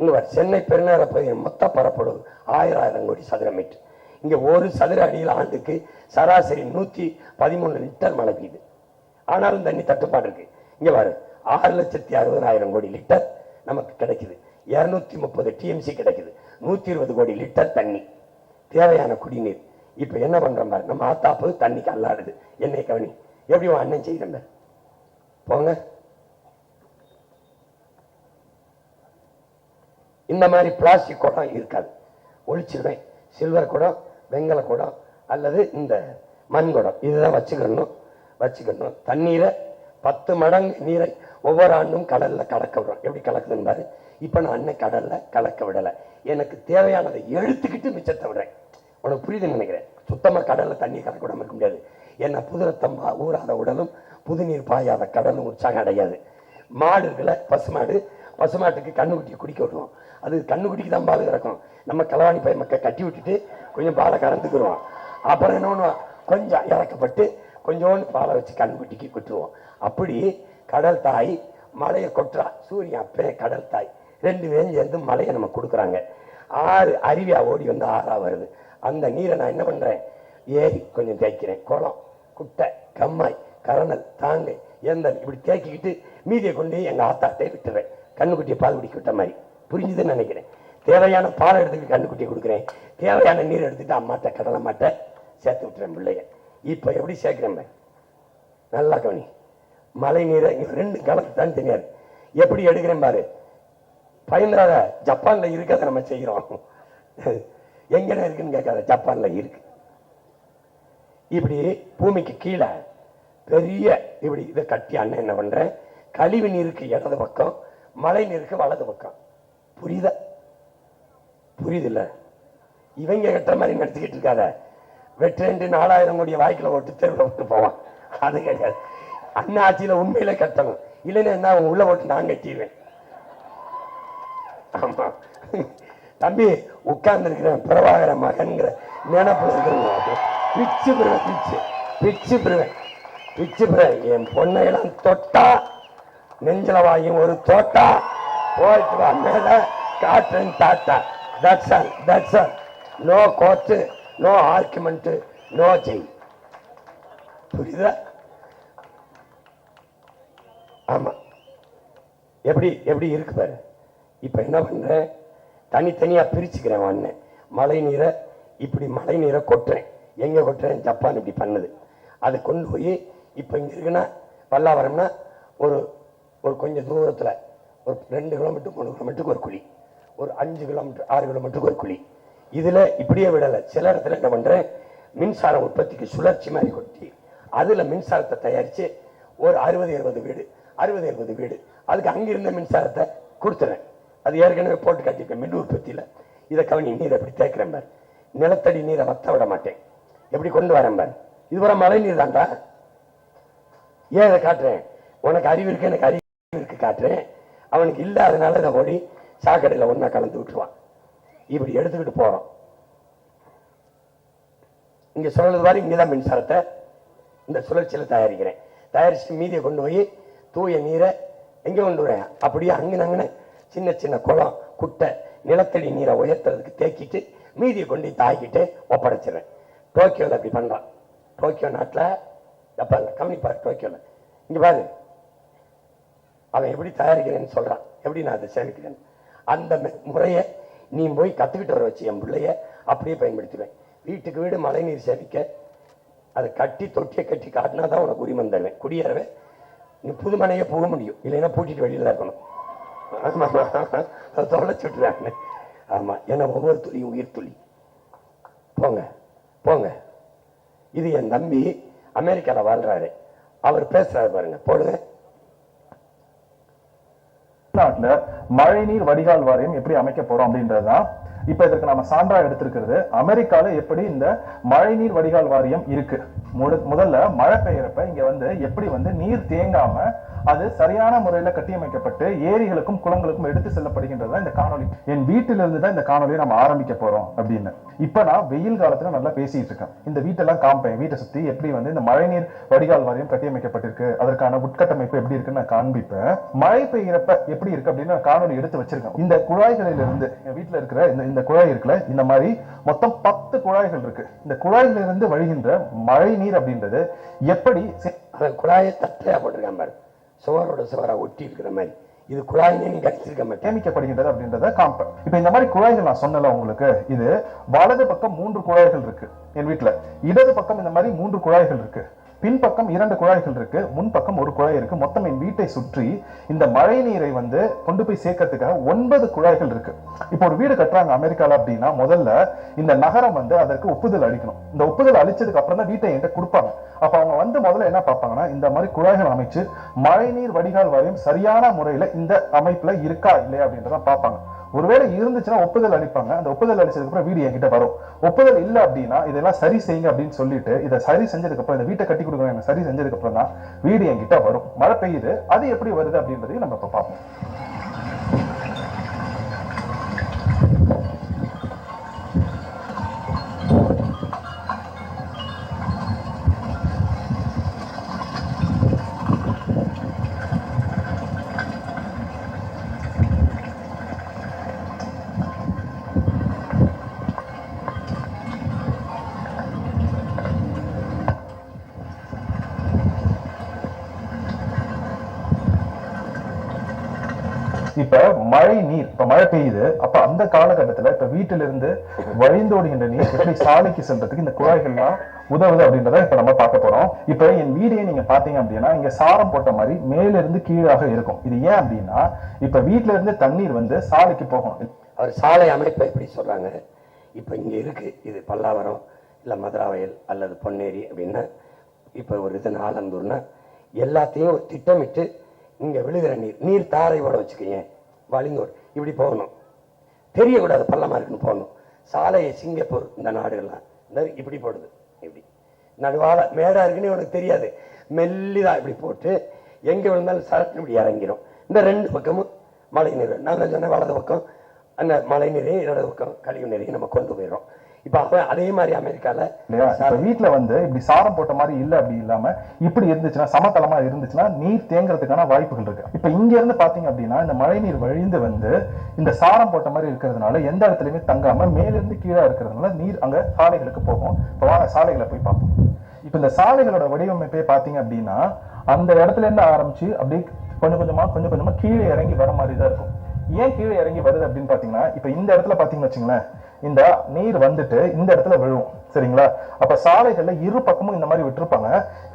இங்க சென்னை பெருநகர பகுதியின் மொத்த பரப்பளவு 1000 கோடி சதுர மீட்டர். இங்க ஒரு சதுர அடியில் ஆண்டுக்கு சராசரி 113 லிட்டர் மழை பெய்யுது. ஆனாலும் தண்ணி தட்டுப்பாடு இருக்கு. இங்க பாரு, 6,60,000 கோடி லிட்டர் நமக்கு கிடைக்குது. 230 டிஎம்சி கிடைக்குது. 120 கோடி லிட்டர் தண்ணி தேவையான குடிநீர். இப்ப என்ன பண்றோம் பாரு, நம்ம ஆத்தாப்பு தண்ணிக்கு அல்லாடுது. என்னை கவனி, எப்படி அண்ணன் செய்யறேன் போங்க. இந்த மாதிரி பிளாஸ்டிக் குடம் இருக்காது, ஒழிச்சிருவேன். சில்வர் குடம், வெங்கல குடம் அல்லது இந்த மண் குடம் இதுதான் வச்சுக்கணும். தண்ணீரை 10 மடங்கு நீரை ஒவ்வொரு ஆண்டும் கடல்ல கலக்க விடுறோம். எப்படி கலக்குதுன்னு பாரு. இப்ப நான் அண்ணன் கடல்ல கலக்க விடலை. எனக்கு தேவையானதை எடுத்துக்கிட்டு மிச்சத்தை விடுறேன். உனக்கு புரியுதுன்னு நினைக்கிறேன். சுத்தமா கடல்ல தண்ணி கலக்க விடாம இருக்க முடியாது. என்ன புதுரத்தம்பா ஊறாத உடலும் புதுநீர் பாயாத கடலும் உற்சாகம் அடையாது. மாடு இருக்குல்ல, பசுமாட்டுக்கு கண்ணுக்குட்டியை குடிக்க விடுவோம். அது கண்ணுக்குட்டிக்கு தான் பால் இறக்கும். நம்ம களவாணி பை மக்கள் கட்டி விட்டுட்டு கொஞ்சம் பாலை கறந்துக்குருவோம். அப்புறம் என்ன பண்ணுவோம், கொஞ்சம் இறக்கப்பட்டு கொஞ்சோண்டு பாலை வச்சு கண்ணுக்குட்டிக்கு கொட்டுருவோம். அப்படி கடல் தாய் மழையை கொட்டுறா, சூரியன் அப்பே கடல் தாய் 2 பேரும் சேர்ந்து மழையை நம்ம கொடுக்குறாங்க. 6 அருவியா ஓடி வந்து 6ஆ வருது. அந்த நீரை நான் என்ன பண்றேன், ஏரி கொஞ்சம் தேய்க்கிறேன். குளம், குட்டை, கம்மாய், கரணல், தாங்கை, எந்தல் இப்படி தேக்கிக்கிட்டு மீதியை கொண்டு எங்க ஆத்தாட்டை விட்டுறேன். கண்ணுக்குட்டியை பால் குடிக்க விட்ட மாதிரி. புரிஞ்சுதுன்னு நினைக்கிறேன். தேவையான பால் எடுத்துக்கிட்டு கண்ணுக்குட்டியை கொடுக்குறேன். தேவையான நீர் எடுத்துட்டு அம்மாட்ட கடலை மாட்ட சேர்த்து விட்டுறேன் பிள்ளைய. இப்ப எப்படி சேர்க்கிறேன் நல்லா கவனி. மழை நீரை 2 கலக்கு தான் தெரியாது. எப்படி எடுக்கிறேன் பாரு. பயந்துறாத, ஜப்பான்ல இருக்கிறத நம்ம செய்கிறோம். எங்கன இருக்குன்னு கேட்காத, ஜப்பான்ல இருக்கு. இப்படி பூமிக்கு கீழே பெரிய இப்படி இதை கட்டி அண்ணன் என்ன பண்றேன், கழிவு நீருக்கு இடது பக்கம், மழை நீருக்கு வலது பக்கம். புரியுதா? புரியுது இல்ல? இவங்க கட்டுற மாதிரி நடத்திக்கிட்டு இருக்காத. வெற்றி 4000 கோடி வாய்க்குல ஓட்டு தெருவில் விட்டு போவான். அது கிடையாது. அண்ணா ஆட்சியில உண்மையில கட்டணும். இல்லைன்னா என்ன, உள்ள ஓட்டு நான் கட்டிடுவேன். ஆமா தம்பி, உட்கார்ந்து இருக்கிறேன் பிரபாகர மகன்கிற நினைப்புல இருக்கிற பிச்சு பெறுவேன், பிச்சு பெறுவேன், பிச்சு பெறுவேன். என் பொண்ணையெல்லாம் தொட்டா நெஞ்சல வாயும் ஒரு தோட்டா போயிட்டு வா மேல காட்டுறேன் தாத்தா. That's all, that's all. No court, no argument, no ஜெய். புரியுதா? ஆமா, எப்படி எப்படி இருக்கு பாரு. இப்ப என்ன பண்றேன், தனித்தனியா பிரிச்சுக்கிறேன். அண்ணன் மழை நீரை இப்படி மழை நீரை கொட்டுறேன். எங்க கொட்டுறேன், ஜப்பான் இப்படி பண்ணுது. அது கொண்டு போய் இப்ப இங்க இருக்குன்னா பல்லாவரம்னா ஒரு ஒரு கொஞ்சம் தூரத்துல ஒரு 2 கிலோமீட்டர் 3 கிலோமீட்டருக்கு ஒரு குழி, ஒரு 5 கிலோமீட்டர் 6 கிலோமீட்டருக்கு ஒரு குழி. இதுல இப்படியே விடலை. சில இடத்துல என்ன பண்றேன், மின்சார உற்பத்திக்கு சுழற்சி மாதிரி கொட்டி அதுல மின்சாரத்தை தயாரிச்சு ஒரு 60-70 வீடு, 60-70 வீடு, அதுக்கு அங்கிருந்த மின்சாரத்தை கொடுத்துறேன். அது ஏற்கனவே போட்டு காட்டியிருக்கேன் மின் உற்பத்தியில. இதை கவனி, நீரை எப்படி தேக்கிறேன் பாரு. நிலத்தடி நீரை வத்த விட மாட்டேன், எப்படி கொண்டு வரேன் பாரு. இதுவரை மழை நீர் தான்டா. ஏன் இதை காட்டுறேன், உனக்கு அறிவு இருக்கு எனக்கு அறிவு இருக்கு காட்டுறேன். அவனுக்கு இல்லாதனால இதை ஓடி சாக்கடையில் ஒன்னா கலந்து விட்டுருவான். இப்படி எடுத்துக்கிட்டு போறோம். இங்க சொல்றது மாதிரி இங்கதான் மின்சாரத்தை இந்த சுழற்சியில தயாரிக்கிறேன். தயாரிச்சு மீதியை கொண்டு போய் தூய நீரை எங்க கொண்டு வரேன், அப்படியே அங்கன சின்ன சின்ன குளம் குட்டை நிலத்தடி நீரை உயர்த்துறதுக்கு தேக்கிட்டு மீதியை கொண்டு தாக்கிட்டு ஒப்படைச்சிடுறேன். டோக்கியோல அப்படி பண்றான். டோக்கியோ நாட்டில் ஜப்பான்ல கவனிப்பாரு. டோக்கியோல இங்க பாரு, அவன் எப்படி தயாரிக்கிறேன்னு சொல்றான், எப்படி நான் அதை சேமிக்கிறேன். அந்த முறையை நீ போய் கத்துக்கிட்டு வர வச்சு என் பிள்ளைய அப்படியே பயன்படுத்துவேன். வீட்டுக்கு வீடு மழை நீர் சேமிக்க அதை கட்டி தொட்டியை கட்டி காட்டினா தான் உனக்கு உரிமம் தருவேன். குடியேறவே நீ புதுமனையே போக முடியும், இல்லைன்னா பூட்டிட்டு வெளியில தான் இருக்கணும். தொலைச்சுட்டுறாங்க. ஆமா, ஏன்னா ஒவ்வொரு துளி உயிர் துளி. போங்க போங்க. இது என் தம்பி அமெரிக்கால வாழ்றாரு, அவர் பேசுறாரு பாருங்க, போடுங்க. நாட்டுல மழைநீர் வடிகால் வாரியம் எப்படி அமைக்க போறோம் அப்படின்றதுதான் இப்ப இதற்கு நம்ம சான்றா எடுத்திருக்கிறது. அமெரிக்கால எப்படி இந்த மழைநீர் வடிகால் வாரியம் இருக்கு. முதல்ல மழை பெய்யறப்ப இங்க எப்படி நீர் தேங்காம அது சரியான முறையில கட்டியமைக்கப்பட்டு ஏரிகளுக்கும் குளங்களுக்கும் எடுத்து செல்லப்படுகின்றதா இந்த காணொலி. என் வீட்டிலிருந்து தான் இந்த காணொலியை நம்ம ஆரம்பிக்க போறோம் அப்படின்னு. இப்ப நான் வெயில் காலத்துல நல்லா பேசிட்டு இருக்கேன். இந்த வீட்டெல்லாம் காம்பேன், வீட்டை சுத்தி எப்படி இந்த மழைநீர் வடிகால் வாரியம் கட்டியமைக்கப்பட்டிருக்கு, அதற்கான உட்கட்டமைப்பு எப்படி இருக்குன்னு நான் காண்பிப்பேன். மழை பெய்யறப்ப எப்படி இருக்கு அப்படின்னு நான் காணொலி எடுத்து வச்சிருக்கேன். இந்த குழாய்களில் இருந்து என் வீட்டுல இருக்கிற இந்த குழாய் இருக்குல்ல, இந்த மாதிரி மொத்தம் 10 குழாய்கள் இருக்கு. இந்த குழாயில இருந்து வழிகின்ற மழை நீர் அப்படின்றது எப்படி குழாயை தட்டையா போட்டிருக்காம சுவரோட சுவரா ஒட்டி இருக்கிற மாதிரி இது குழாய் நீர் கட்டிருக்க மாதிரி சேமிக்கப்படுகின்றது அப்படின்றத காம்பேன். இப்ப இந்த மாதிரி குழாய்கள் நான் சொன்னல உங்களுக்கு, இது வலது பக்கம் 3 குழாய்கள் இருக்கு என் வீட்டுல, இடது பக்கம் இந்த மாதிரி 3 குழாய்கள் இருக்கு, பின்பக்கம் 2 குழாய்கள் இருக்கு, முன்பக்கம் 1 குழாய் இருக்கு. மொத்தம் என் வீட்டை சுற்றி இந்த மழை நீரை கொண்டு போய் சேர்க்கறதுக்காக 9 குழாய்கள் இருக்கு. இப்போ ஒரு வீடு கட்டுறாங்க அமெரிக்கால அப்படின்னா முதல்ல இந்த நகரம் அதற்கு ஒப்புதல் அளிக்கணும். இந்த ஒப்புதல் அளிச்சதுக்கு அப்புறம் தான் வீட்டை என்கிட்ட கொடுப்பாங்க. அப்ப அவங்க முதல்ல என்ன பார்ப்பாங்கன்னா, இந்த மாதிரி குழாய்கள் அமைச்சு மழை நீர் வடிகால் வாரியம் சரியான முறையில இந்த அமைப்புல இருக்கா இல்லையா அப்படின்றத பார்ப்பாங்க. ஒருவேளை இருந்துச்சுன்னா ஒப்புதல் அளிப்பாங்க. அந்த ஒப்புதல் அளிச்சதுக்கு அப்புறம் வீடு என்கிட்ட வரும். ஒப்புதல் இல்லை அப்படின்னா இதெல்லாம் சரி செய்யுங்க அப்படின்னு சொல்லிட்டு இதை சரி செஞ்சதுக்கு அப்புறம் இந்த வீட்டை கட்டி கொடுக்குறாங்க, சரி செஞ்சதுக்கு அப்புறம் தான் வீடு என்கிட்ட வரும். மழை பெய்யுது, அது எப்படி வருது அப்படின்றதையும் நம்ம இப்ப பார்ப்போம். இப்ப மழை நீர், இப்ப மழை பெய்யுது, அப்ப அந்த காலகட்டத்துல இப்ப வீட்டில இருந்து வழிந்தோடுகின்ற நீர் எப்படி சாலைக்கு செல்றதுக்கு இந்த குழாய்கள்லாம் உதவுது அப்படின்றத இப்ப நம்ம பார்க்க போறோம். இப்ப என் வீடியோ நீங்க பாத்தீங்க அப்படின்னா இங்க சாரம் போட்ட மாதிரி மேல இருந்து கீழாக இருக்கும். இது ஏன் அப்படின்னா இப்ப வீட்டுல இருந்து தண்ணீர் வந்து சாலைக்கு போகும். அவர் சாலை அமைப்பை எப்படி சொல்றாங்க, இப்ப இங்க இருக்கு, இது பல்லாவரம் இல்ல மதுராவயல் அல்லது பொன்னேரி அப்படின்னா, இப்ப ஒரு இது ஆலந்தூர்னா எல்லாத்தையும் ஒரு திட்டமிட்டு இங்க விழுகிற நீர் தாரையோட வச்சுக்கோங்க, வழிந்தோர் இப்படி போகணும், தெரியக்கூடாது பள்ளமா இருக்குன்னு போகணும். சாலையை சிங்கப்பூர் இந்த நாடுகள்லாம் இந்த இப்படி போடுது, இப்படி நடுவால மேடா இருக்குன்னு உனக்கு தெரியாது, மெல்லிதா இப்படி போட்டு எங்க விழுந்தாலும் சரட்டு இப்படி இறங்கிடும். இந்த ரெண்டு பக்கமும் மழை நீர், நான் சொன்ன வலது பக்கம் அந்த மழை நீரையும் இடது பக்கம் கழிவு நீரையும் நம்ம கொண்டு போயிடும். இப்ப அதே மாதிரி அமெரிக்கால வீட்டுல வந்து இப்படி சாரம் போட்ட மாதிரி இல்ல, அப்படி இல்லாம இப்படி இருந்துச்சுன்னா, சமதளமா இருந்துச்சுன்னா நீர் தேங்குறதுக்கான வாய்ப்புகள் இருக்கு. இப்ப இங்க இருந்து பாத்தீங்க அப்படின்னா இந்த மழை நீர் வழிந்து வந்து இந்த சாரம் போட்ட மாதிரி இருக்கிறதுனால எந்த இடத்துலயுமே தங்காம மேல இருந்து கீழே இருக்கிறதுனால நீர் அங்க சாலைகளுக்கு போகும். இப்ப வாங்க சாலைகளை போய் பார்ப்போம். இப்ப இந்த சாலைகளோட வடிவமைப்பே பாத்தீங்க அப்படின்னா அந்த இடத்துல இருந்து ஆரம்பிச்சு அப்படியே கொஞ்சம் கொஞ்சமா கீழே இறங்கி வர மாதிரி தான் இருக்கும். ஏன் கீழே இறங்கி வருது அப்படின்னு பாத்தீங்கன்னா, இப்ப இந்த இடத்துல பாத்தீங்கன்னு வச்சுங்களேன், இந்த நீர் வந்துட்டு இந்த இடத்துல விழும், சரிங்களா? அப்ப சாலைகள்ல இரு பக்கமும் இந்த மாதிரி விட்டுருப்பாங்க.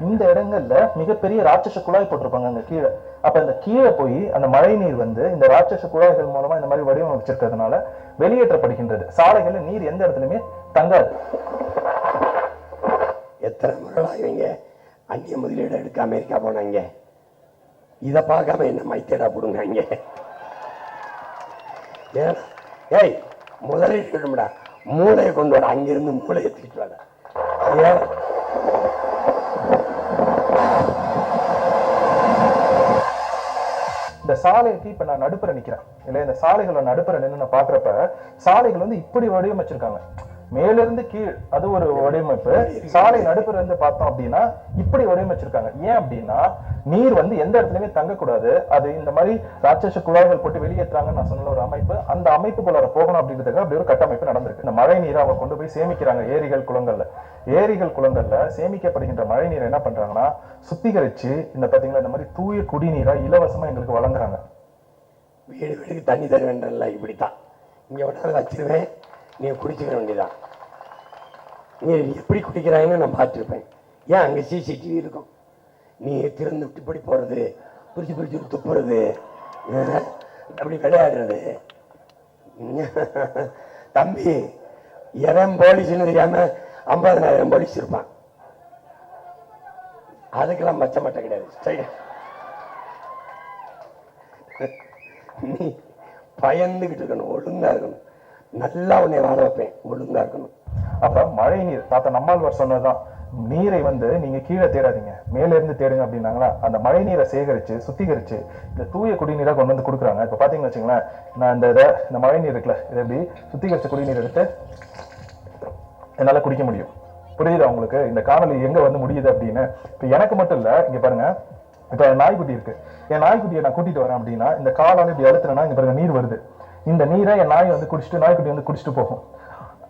இந்த இடங்கள்ல மிகப்பெரிய ராட்சச குழாய் போட்டிருப்பாங்க அங்க கீழே. அப்ப இந்த கீழே போய் அந்த மழை நீர் வந்து இந்த ராட்சச குழாய்கள் மூலமா இந்த மாதிரி வடிவமைச்சிருக்கிறதுனால வெளியேற்றப்படுகின்றது. சாலைகள்ல நீர் எந்த இடத்துலயுமே தங்காது. எத்தனை முறை இவங்க அந்நிய முதலீடு எடுக்க அமெரிக்கா போனாங்க, இதை பார்க்காம என்ன மைத்தேடா போடுங்க. ஏய் முதலீடுடா, மூளையை கொண்டு வர, அங்கிருந்து மூளையை தூக்கிட்டு வர. இந்த சாலைக்கு இப்ப நான் நடுப்புற நிக்கிறேன் இல்ல, இந்த சாலைகளோட நடுப்புற நின்று நான் பாக்குறப்ப சாலைகள் வந்து இப்படி வடிவமைச்சிருக்காங்க, மேல இருந்து கீழ், அது ஒரு வடிவமைப்பு. சாலை நடுப்புற இருந்து பார்த்தோம் அப்படின்னா இப்படி வடிவமைச்சிருக்காங்க. ஏன் அப்படின்னா நீர் வந்து எந்த இடத்துலயுமே தங்கக்கூடாது, அது இந்த மாதிரி ராட்சச குழாய்கள் போட்டு வெளியேற்றாங்கன்னு நான் சொன்ன ஒரு அமைப்பு, அந்த அமைப்புக்குள்ள போகணும் அப்படின்றதுக்கு அப்படி ஒரு கட்டமைப்பு நடந்திருக்கு. இந்த மழை நீரை அவங்க கொண்டு போய் சேமிக்கிறாங்க ஏரிகள் குளங்கள்ல. ஏரிகள் குளங்கள்ல சேமிக்கப்படுகின்ற மழை நீரை என்ன பண்றாங்கன்னா சுத்திகரிச்சு இந்த பாத்தீங்கன்னா இந்த மாதிரி தூய குடிநீரா இலவசமா எங்களுக்கு வழங்குறாங்க. வீடு வீடுக்கு தண்ணி தர வேண்டல, இப்படித்தான் இங்க உடனே வச்சிருவேன், நீ குடிச்சுக்க வேண்டியதான். நீ எப்படி குடிக்கிறாங்கன்னு நான் பார்த்துருப்பேன். ஏன் அங்கே சிசிடிவி இருக்கும், நீ திறந்து விட்டு இப்படி போறது, பிரிச்சு துப்புறது, அப்படி விளையாடுறது. தம்பி எவன் போலீஸ்ன்னு தெரியாம 50,000 போலீஸ் இருப்பான், அதுக்கெல்லாம் மச்ச மட்டை கிடையாது. நீ பயந்துகிட்டு இருக்கணும், ஒழுங்கா இருக்கணும், நல்லா உன்னை வாழ வைப்பேன், ஒழுங்கா இருக்கணும். அப்ப மழை நீர் தாத்தா நம்மாழ்வார் சொன்னதுதான், நீரை வந்து நீங்க கீழே தேடாதீங்க, மேல இருந்து தேடுங்க அப்படின்னாங்களா. அந்த மழை நீரை சேகரிச்சு சுத்திகரிச்சு இந்த தூய குடிநீரை கொண்டு வந்து கொடுக்குறாங்க. இப்ப பாத்தீங்கன்னு வச்சுங்களேன், நான் இந்த மழை நீர் இருக்குல்ல, இதை எப்படி சுத்திகரிச்ச குடிநீர் எடுத்து என்னால குடிக்க முடியும். புரியுதா உங்களுக்கு இந்த காணொலி எங்க வந்து முடியுது அப்படின்னு? இப்ப எனக்கு மட்டும் இல்ல, இங்க பாருங்க, இப்ப நாய்க்குட்டி இருக்கு, என் நாய்க்குட்டியை நான் கூட்டிட்டு வரேன் அப்படின்னா இந்த காலால இப்படி அழுத்துறேன்னா இங்க பாருங்க நீர் வருது. இந்த நீரை என் நாய் வந்து குடிச்சிட்டு, நாய்க்குட்டி வந்து குடிச்சிட்டு போகும்.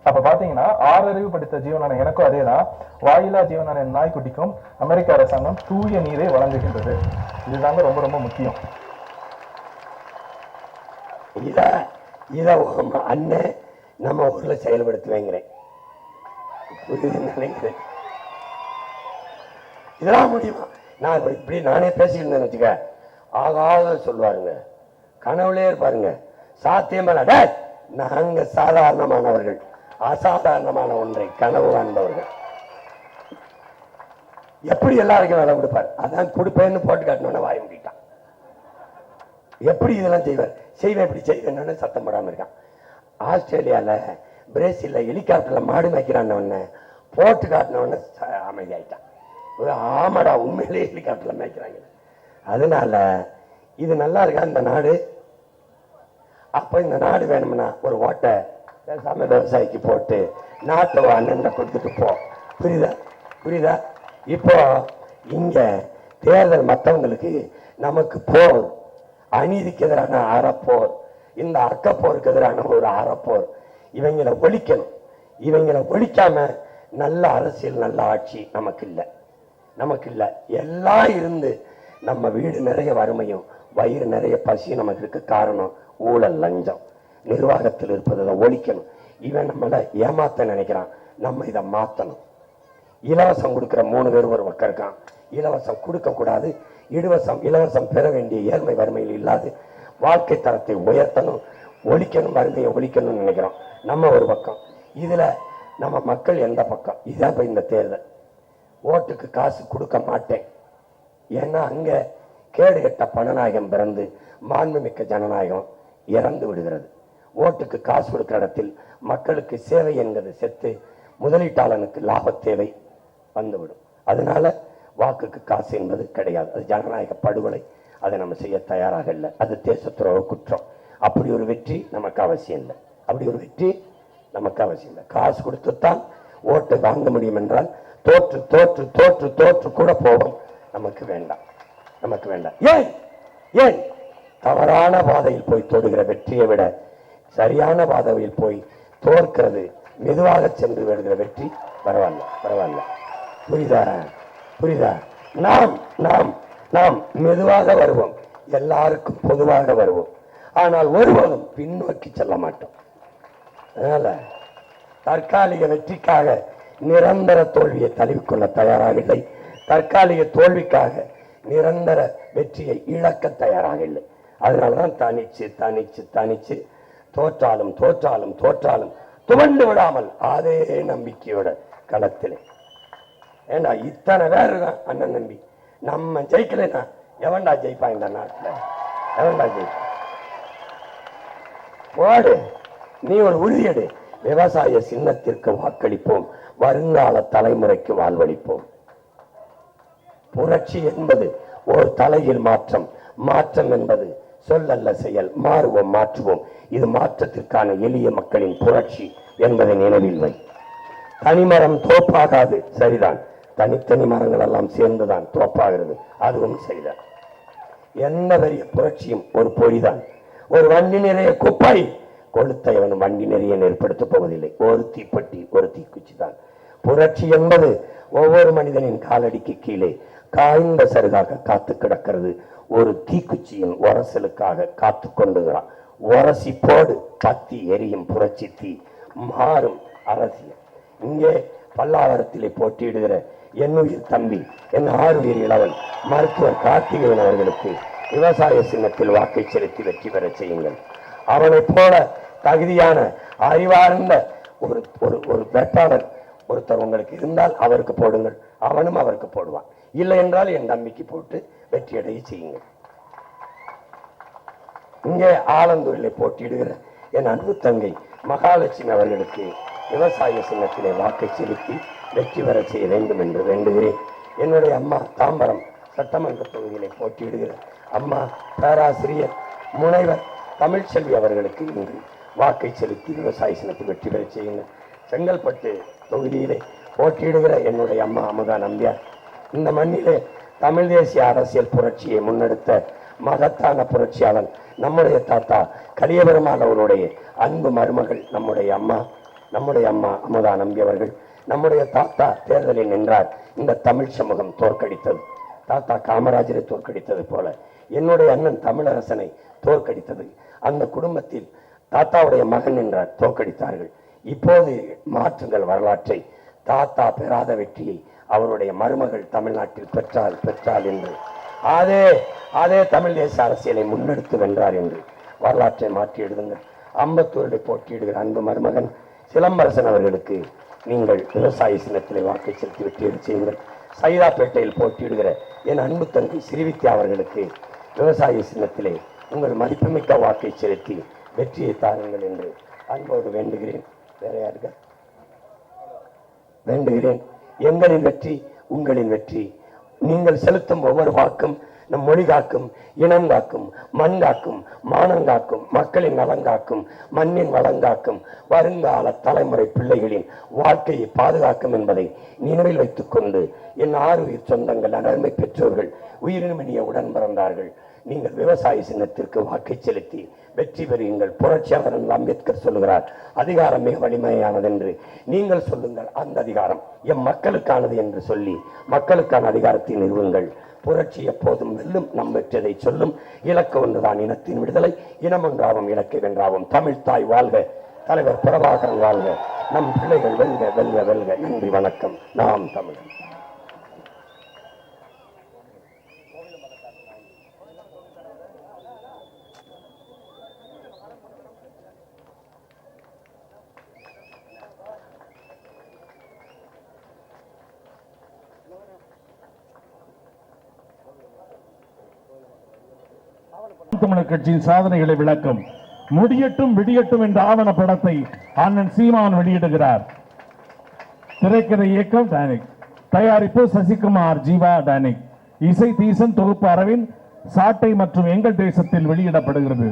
அப்ப பாத்தீங்கன்னா 6 அறிவு படித்த ஜீவனான எனக்கும் அதேதான், வாயிலா ஜீவனான என் நாய்க்குட்டிக்கும் அமெரிக்க அரசாங்கம் தூய நீரை வழங்குகின்றது. இதுதாங்க ரொம்ப ரொம்ப முக்கியம். இத அண்ணன் நம்ம ஊர்ல செயல்படுத்துவேங்கிறேன், நினைக்கிறேன். இதெல்லாம் முடியுமா? நான் இப்படி நானே பேசிக்கிட்டு இருந்தேன்னு வச்சுக்க, ஆகாத சொல்லுவாருங்க, கனவுலே இருப்பாருங்க, சாத்தியமான. நாங்க சாதாரணமானவர்கள், அசாதாரணமான ஒன்றை கனவு வாழ்ந்தவர்கள். எப்படி எல்லாருக்கும் வேலை கொடுப்பார், அதான் கொடுப்பேன்னு போட்டு காட்டணும்னு வாய முடிட்டான். எப்படி இதெல்லாம் செய்வார், செய்வேன் இப்படி செய்வேன்னு சத்தம் போடாம இருக்கான். ஆஸ்திரேலியால பிரேசில்ல ஹெலிகாப்டர்ல மாடு மேய்க்கிறான்னு போட்டு காட்டினவன அமைதியாயிட்டான். ஆமாடா உண்மையிலேயே ஹெலிகாப்டர்ல மேய்க்கிறாங்க. அதனால இது நல்லா இருக்கா இந்த நாடு? அப்ப இந்த நாடு வேணும்னா ஒரு ஓட்டை பேசாம விவசாயிக்கு போட்டு நாட்டை அண்ணன் கொடுத்துட்டு போ. புரியுதா? இப்போ இங்க தேர்தல் மற்றவங்களுக்கு, நமக்கு போர், அநீதிக்கு எதிரான அறப்போர், இந்த அக்கப்போருக்கு எதிரான ஒரு அறப்போர். இவங்களை ஒழிக்கணும். இவங்களை ஒழிக்காம நல்ல அரசியல், நல்ல ஆட்சி நமக்கு இல்லை. எல்லாம் இருந்து நம்ம வீடு நிறைய வறுமையும் வயிறு நிறைய பசி நமக்கு இருக்க காரணம் ஊழல், லஞ்சம். நிர்வாகத்தில் இருப்பதை ஒழிக்கணும். இவன் நம்மள ஏமாத்த நினைக்கிறான், நம்ம இதை மாத்தணும். இலவசம் கொடுக்கிற 3 பேர் ஒரு பக்கம் இருக்கான். இலவசம் கொடுக்க கூடாது, இலவசம் பெற வேண்டிய ஏழ்மை வறுமையில் இல்லாது வாழ்க்கை தரத்தை உயர்த்தணும், ஒழிக்கணும், வறுமையை ஒழிக்கணும்னு நினைக்கிறோம். நம்ம ஒரு பக்கம். இதுல நம்ம மக்கள் எந்த பக்கம்? இதான் இப்ப இந்த தேர்தல். ஓட்டுக்கு காசு கொடுக்க மாட்டேன், ஏன்னா அங்க கேடு கெட்ட பணநாயகம் பிறந்து மாண்புமிக்க ஜனநாயகம் இறந்து விடுகிறது. ஓட்டுக்கு காசு கொடுக்கிற இடத்தில் மக்களுக்கு சேவை என்பது செத்து முதலீட்டாளனுக்கு லாப தேவை வந்துவிடும். அதனால வாக்குக்கு காசு என்பது கிடையாது. அது ஜனநாயக படுகொலை. அதை நம்ம செய்ய தயாராக இல்லை. அது தேச துரோக குற்றம். அப்படி ஒரு வெற்றி நமக்கு அவசியம் இல்லை. அப்படி ஒரு வெற்றி நமக்கு அவசியம் இல்லை. காசு கொடுத்துத்தான் ஓட்டு வாங்க முடியும் என்றால் தோற்று தோற்று தோற்று தோற்று கூட போவோம். நமக்கு வேண்டாம், நமக்கு வேண்டாம். ஏன் ஏன் தவறான பாதையில் போய் தொடுகிற வெற்றியை விட சரியான பாதையில் போய் தோற்கிறது, மெதுவாக சென்று வருகிற வெற்றி பரவாயில்ல, பரவாயில்ல. புரியுதா? புரியுதா? நாம் நாம் நாம் மெதுவாக வருவோம், எல்லாருக்கும் பொதுவாக வருவோம். ஆனால் ஒருவரும் பின்னோக்கி செல்ல மாட்டோம். அதனால தற்காலிக வெற்றிக்காக நிரந்தர தோல்வியை தழுவிக்கொள்ள தயாராக இல்லை. தற்காலிக தோல்விக்காக நிரந்தர வெற்றியை இழக்க தயாராக இல்லை. அதனாலதான் தனிச்சு தனிச்சு தனிச்சு தோற்றாலும் தோற்றாலும் தோற்றாலும் துவண்டு விடாமல் அதே நம்பிக்கையோட களத்திலே. ஏண்டா இத்தனை பேர் இருக்கான் அண்ணன் நம்பி, நம்ம ஜெயிக்கலைன்னா எவன்டா ஜெயிப்பான் இந்த நாட்டுல? எவன்டா ஜெயிப்பான்? போடு, நீ ஒரு உறுதியெடு. விவசாய சின்னத்திற்கு வாக்களிப்போம், வருங்கால தலைமுறைக்கு வாழ்வளிப்போம். புரட்சி என்பது ஒரு தலையில் மாற்றம், மாற்றம் என்பது சொல்லல்ல செயல். மாறுவோம், மாற்றுவோம். இது மாற்றத்திற்கான எளிய மக்களின் புரட்சி என்பதை நினைவில் வை. தனிமரம் தோப்பாகாது, சரிதான். தனித்தனி மரங்கள் எல்லாம் சேர்ந்துதான் தோப்பாகிறது, அதுவும் சரிதான். எந்த பெரிய புரட்சியும் ஒரு பொறிதான். ஒரு வண்டி நிறைய குப்பை கொளுத்தவன் வண்டி நிறைய ஏற்படுத்தப் போவதில்லை. ஒரு தீப்பெட்டி, ஒரு தீக்குச்சி தான். புரட்சி என்பது ஒவ்வொரு மனிதனின் காலடிக்கு கீழே காய்ந்த சருகாக காத்து கிடக்கிறது. ஒரு தீக்குச்சியின் உரசலுக்காக காத்து கொண்டுகிறான். உரசி போடு, பத்தி எரியும் புரட்சி தீ. மாறும் அரசியல். இங்கே பல்லாவரத்திலே போட்டியிடுகிற என் உயிர் தம்பி, என் 6 உயிர் இளவன் மருத்துவர் கார்த்திகேயன் அவர்களுக்கு விவசாய சின்னத்தில் வாக்கை செலுத்தி வெற்றி பெற செய்யுங்கள். அவனை போல தகுதியான அறிவார்ந்த ஒரு ஒரு வேட்பாளர் ஒருத்தர் உங்களுக்கு இருந்தால் அவருக்கு போடுங்கள், அவனும் அவருக்கு போடுவான். இல்லை என்றால் என் தம்பிக்கு போட்டு வெற்றியடைய செய்யுங்கள். இங்கே ஆலந்தூரிலே போட்டியிடுகிற என் அன்பு தங்கை மகாலட்சுமி அவர்களுக்கு விவசாய சின்னத்திலே வாக்கை செலுத்தி வெற்றி பெற செய்ய வேண்டும் என்று வேண்டுகிறேன். என்னுடைய அம்மா தாம்பரம் சட்டமன்ற தொகுதியிலே போட்டியிடுகிற அம்மா பேராசிரியர் முனைவர் தமிழ்ச்செல்வி அவர்களுக்கு இன்று வாக்கை செலுத்தி விவசாய சின்னத்தில் வெற்றி பெற செய்யுங்கள். செங்கல்பட்டு தொகுதியிலே போட்டியிடுகிற என்னுடைய அம்மா அமுதா நம்பியார், இந்த மண்ணிலே தமிழ் தேசிய அரசியல் புரட்சியை முன்னெடுத்த மகத்தான புரட்சியாளன் நம்முடைய தாத்தா கலியபெருமாள் அவருடைய அன்பு மருமகள் நம்முடைய அம்மா அமுதா நம்பி அவர்கள். நம்முடைய தாத்தா தேர்தலில் நின்றார், இந்த தமிழ் சமூகம் தோற்கடித்தது. தாத்தா காமராஜரை தோற்கடித்தது போல என்னுடைய அண்ணன் தமிழரசனை தோற்கடித்தது. அந்த குடும்பத்தில் தாத்தாவுடைய மகன் நின்றார், தோற்கடித்தார்கள். இப்போது மாற்றுங்கள் வரலாற்றை. தாத்தா பெறாத வெற்றியை அவருடைய மருமகள் தமிழ்நாட்டில் பெற்றால் என்று அதே தமிழ் தேச அரசியலை முன்னெடுத்து வென்றார் என்று வரலாற்றை மாற்றி எழுதுங்கள். அம்பத்தூரில் போட்டியிடுகிற அன்பு மருமகன் சிலம்பரசன் அவர்களுக்கு நீங்கள் விவசாய சின்னத்திலே வாக்கை செலுத்தி வெற்றி செய்யுங்கள். சைதாப்பேட்டையில் போட்டியிடுகிற என் அன்பு தங்கை ஸ்ரீவித்யா அவர்களுக்கு விவசாய சின்னத்திலே உங்கள் மதிப்புமிக்க வாக்கை செலுத்தி வெற்றியை தாருங்கள் என்று அன்போடு வேண்டுகிறேன். வேற யாருக்க வேண்டுகிறேன். எங்களின் வெற்றி உங்களின் வெற்றி. நீங்கள் செலுத்தும் ஒவ்வொரு வாக்கும் நம் மொழி காக்கும், இனம் காக்கும், மண் காக்கும், மானம் காக்கும், மக்களின் நலன் காக்கும், மண்ணின் வளங்காக்கும், வருங்கால தலைமுறை பிள்ளைகளின் வாழ்க்கையை பாதுகாக்கும் என்பதை நினைவில் வைத்துக் கொண்டு என் 6 உயிர் சொந்தங்கள், அருமை பெற்றோர்கள், உயிரினுமினிய உடன் பிறந்தார்கள், நீங்கள் விவசாய சின்னத்திற்கு வாக்கை செலுத்தி வெற்றி பெறுங்கள். புரட்சியாளர் அம்பேத்கர் சொல்லுகிறார், அதிகாரம் மிக வலிமையானது என்று. நீங்கள் சொல்லுங்கள், அந்த அதிகாரம் எம் மக்களுக்கானது என்று சொல்லி மக்களுக்கான அதிகாரத்தை நிறுவுங்கள். புரட்சி எப்போதும் வெல்லும், நம் வெற்றதை சொல்லும். இலக்கு ஒன்றுதான், இனத்தின் விடுதலை. இனம் ஒன்றாவும் இலக்கை வென்றாவும். தமிழ் தாய் வாழ்க, தலைவர் பிரபாகரன் வாழ்க, நம் பிள்ளைகள் வெல்க வெல்க வெல்க. நன்றி, வணக்கம். நாம் தமிழர். தமிழர் கட்சியின் சாதனைகளை விளக்கும் முடியட்டும் விடியட்டும் என்ற ஆவண படத்தை அண்ணன் சீமான் வெளியிடுகிறார். திரைக்கதை இயக்கம் டானிக், தயாரிப்பு சசிகுமார், ஜீவா டானிக், இசை தீசன், தொகுப்பு அரவிந்த், சாட்டை மற்றும் எங்கள் தேசத்தில் வெளியிடப்படுகிறது.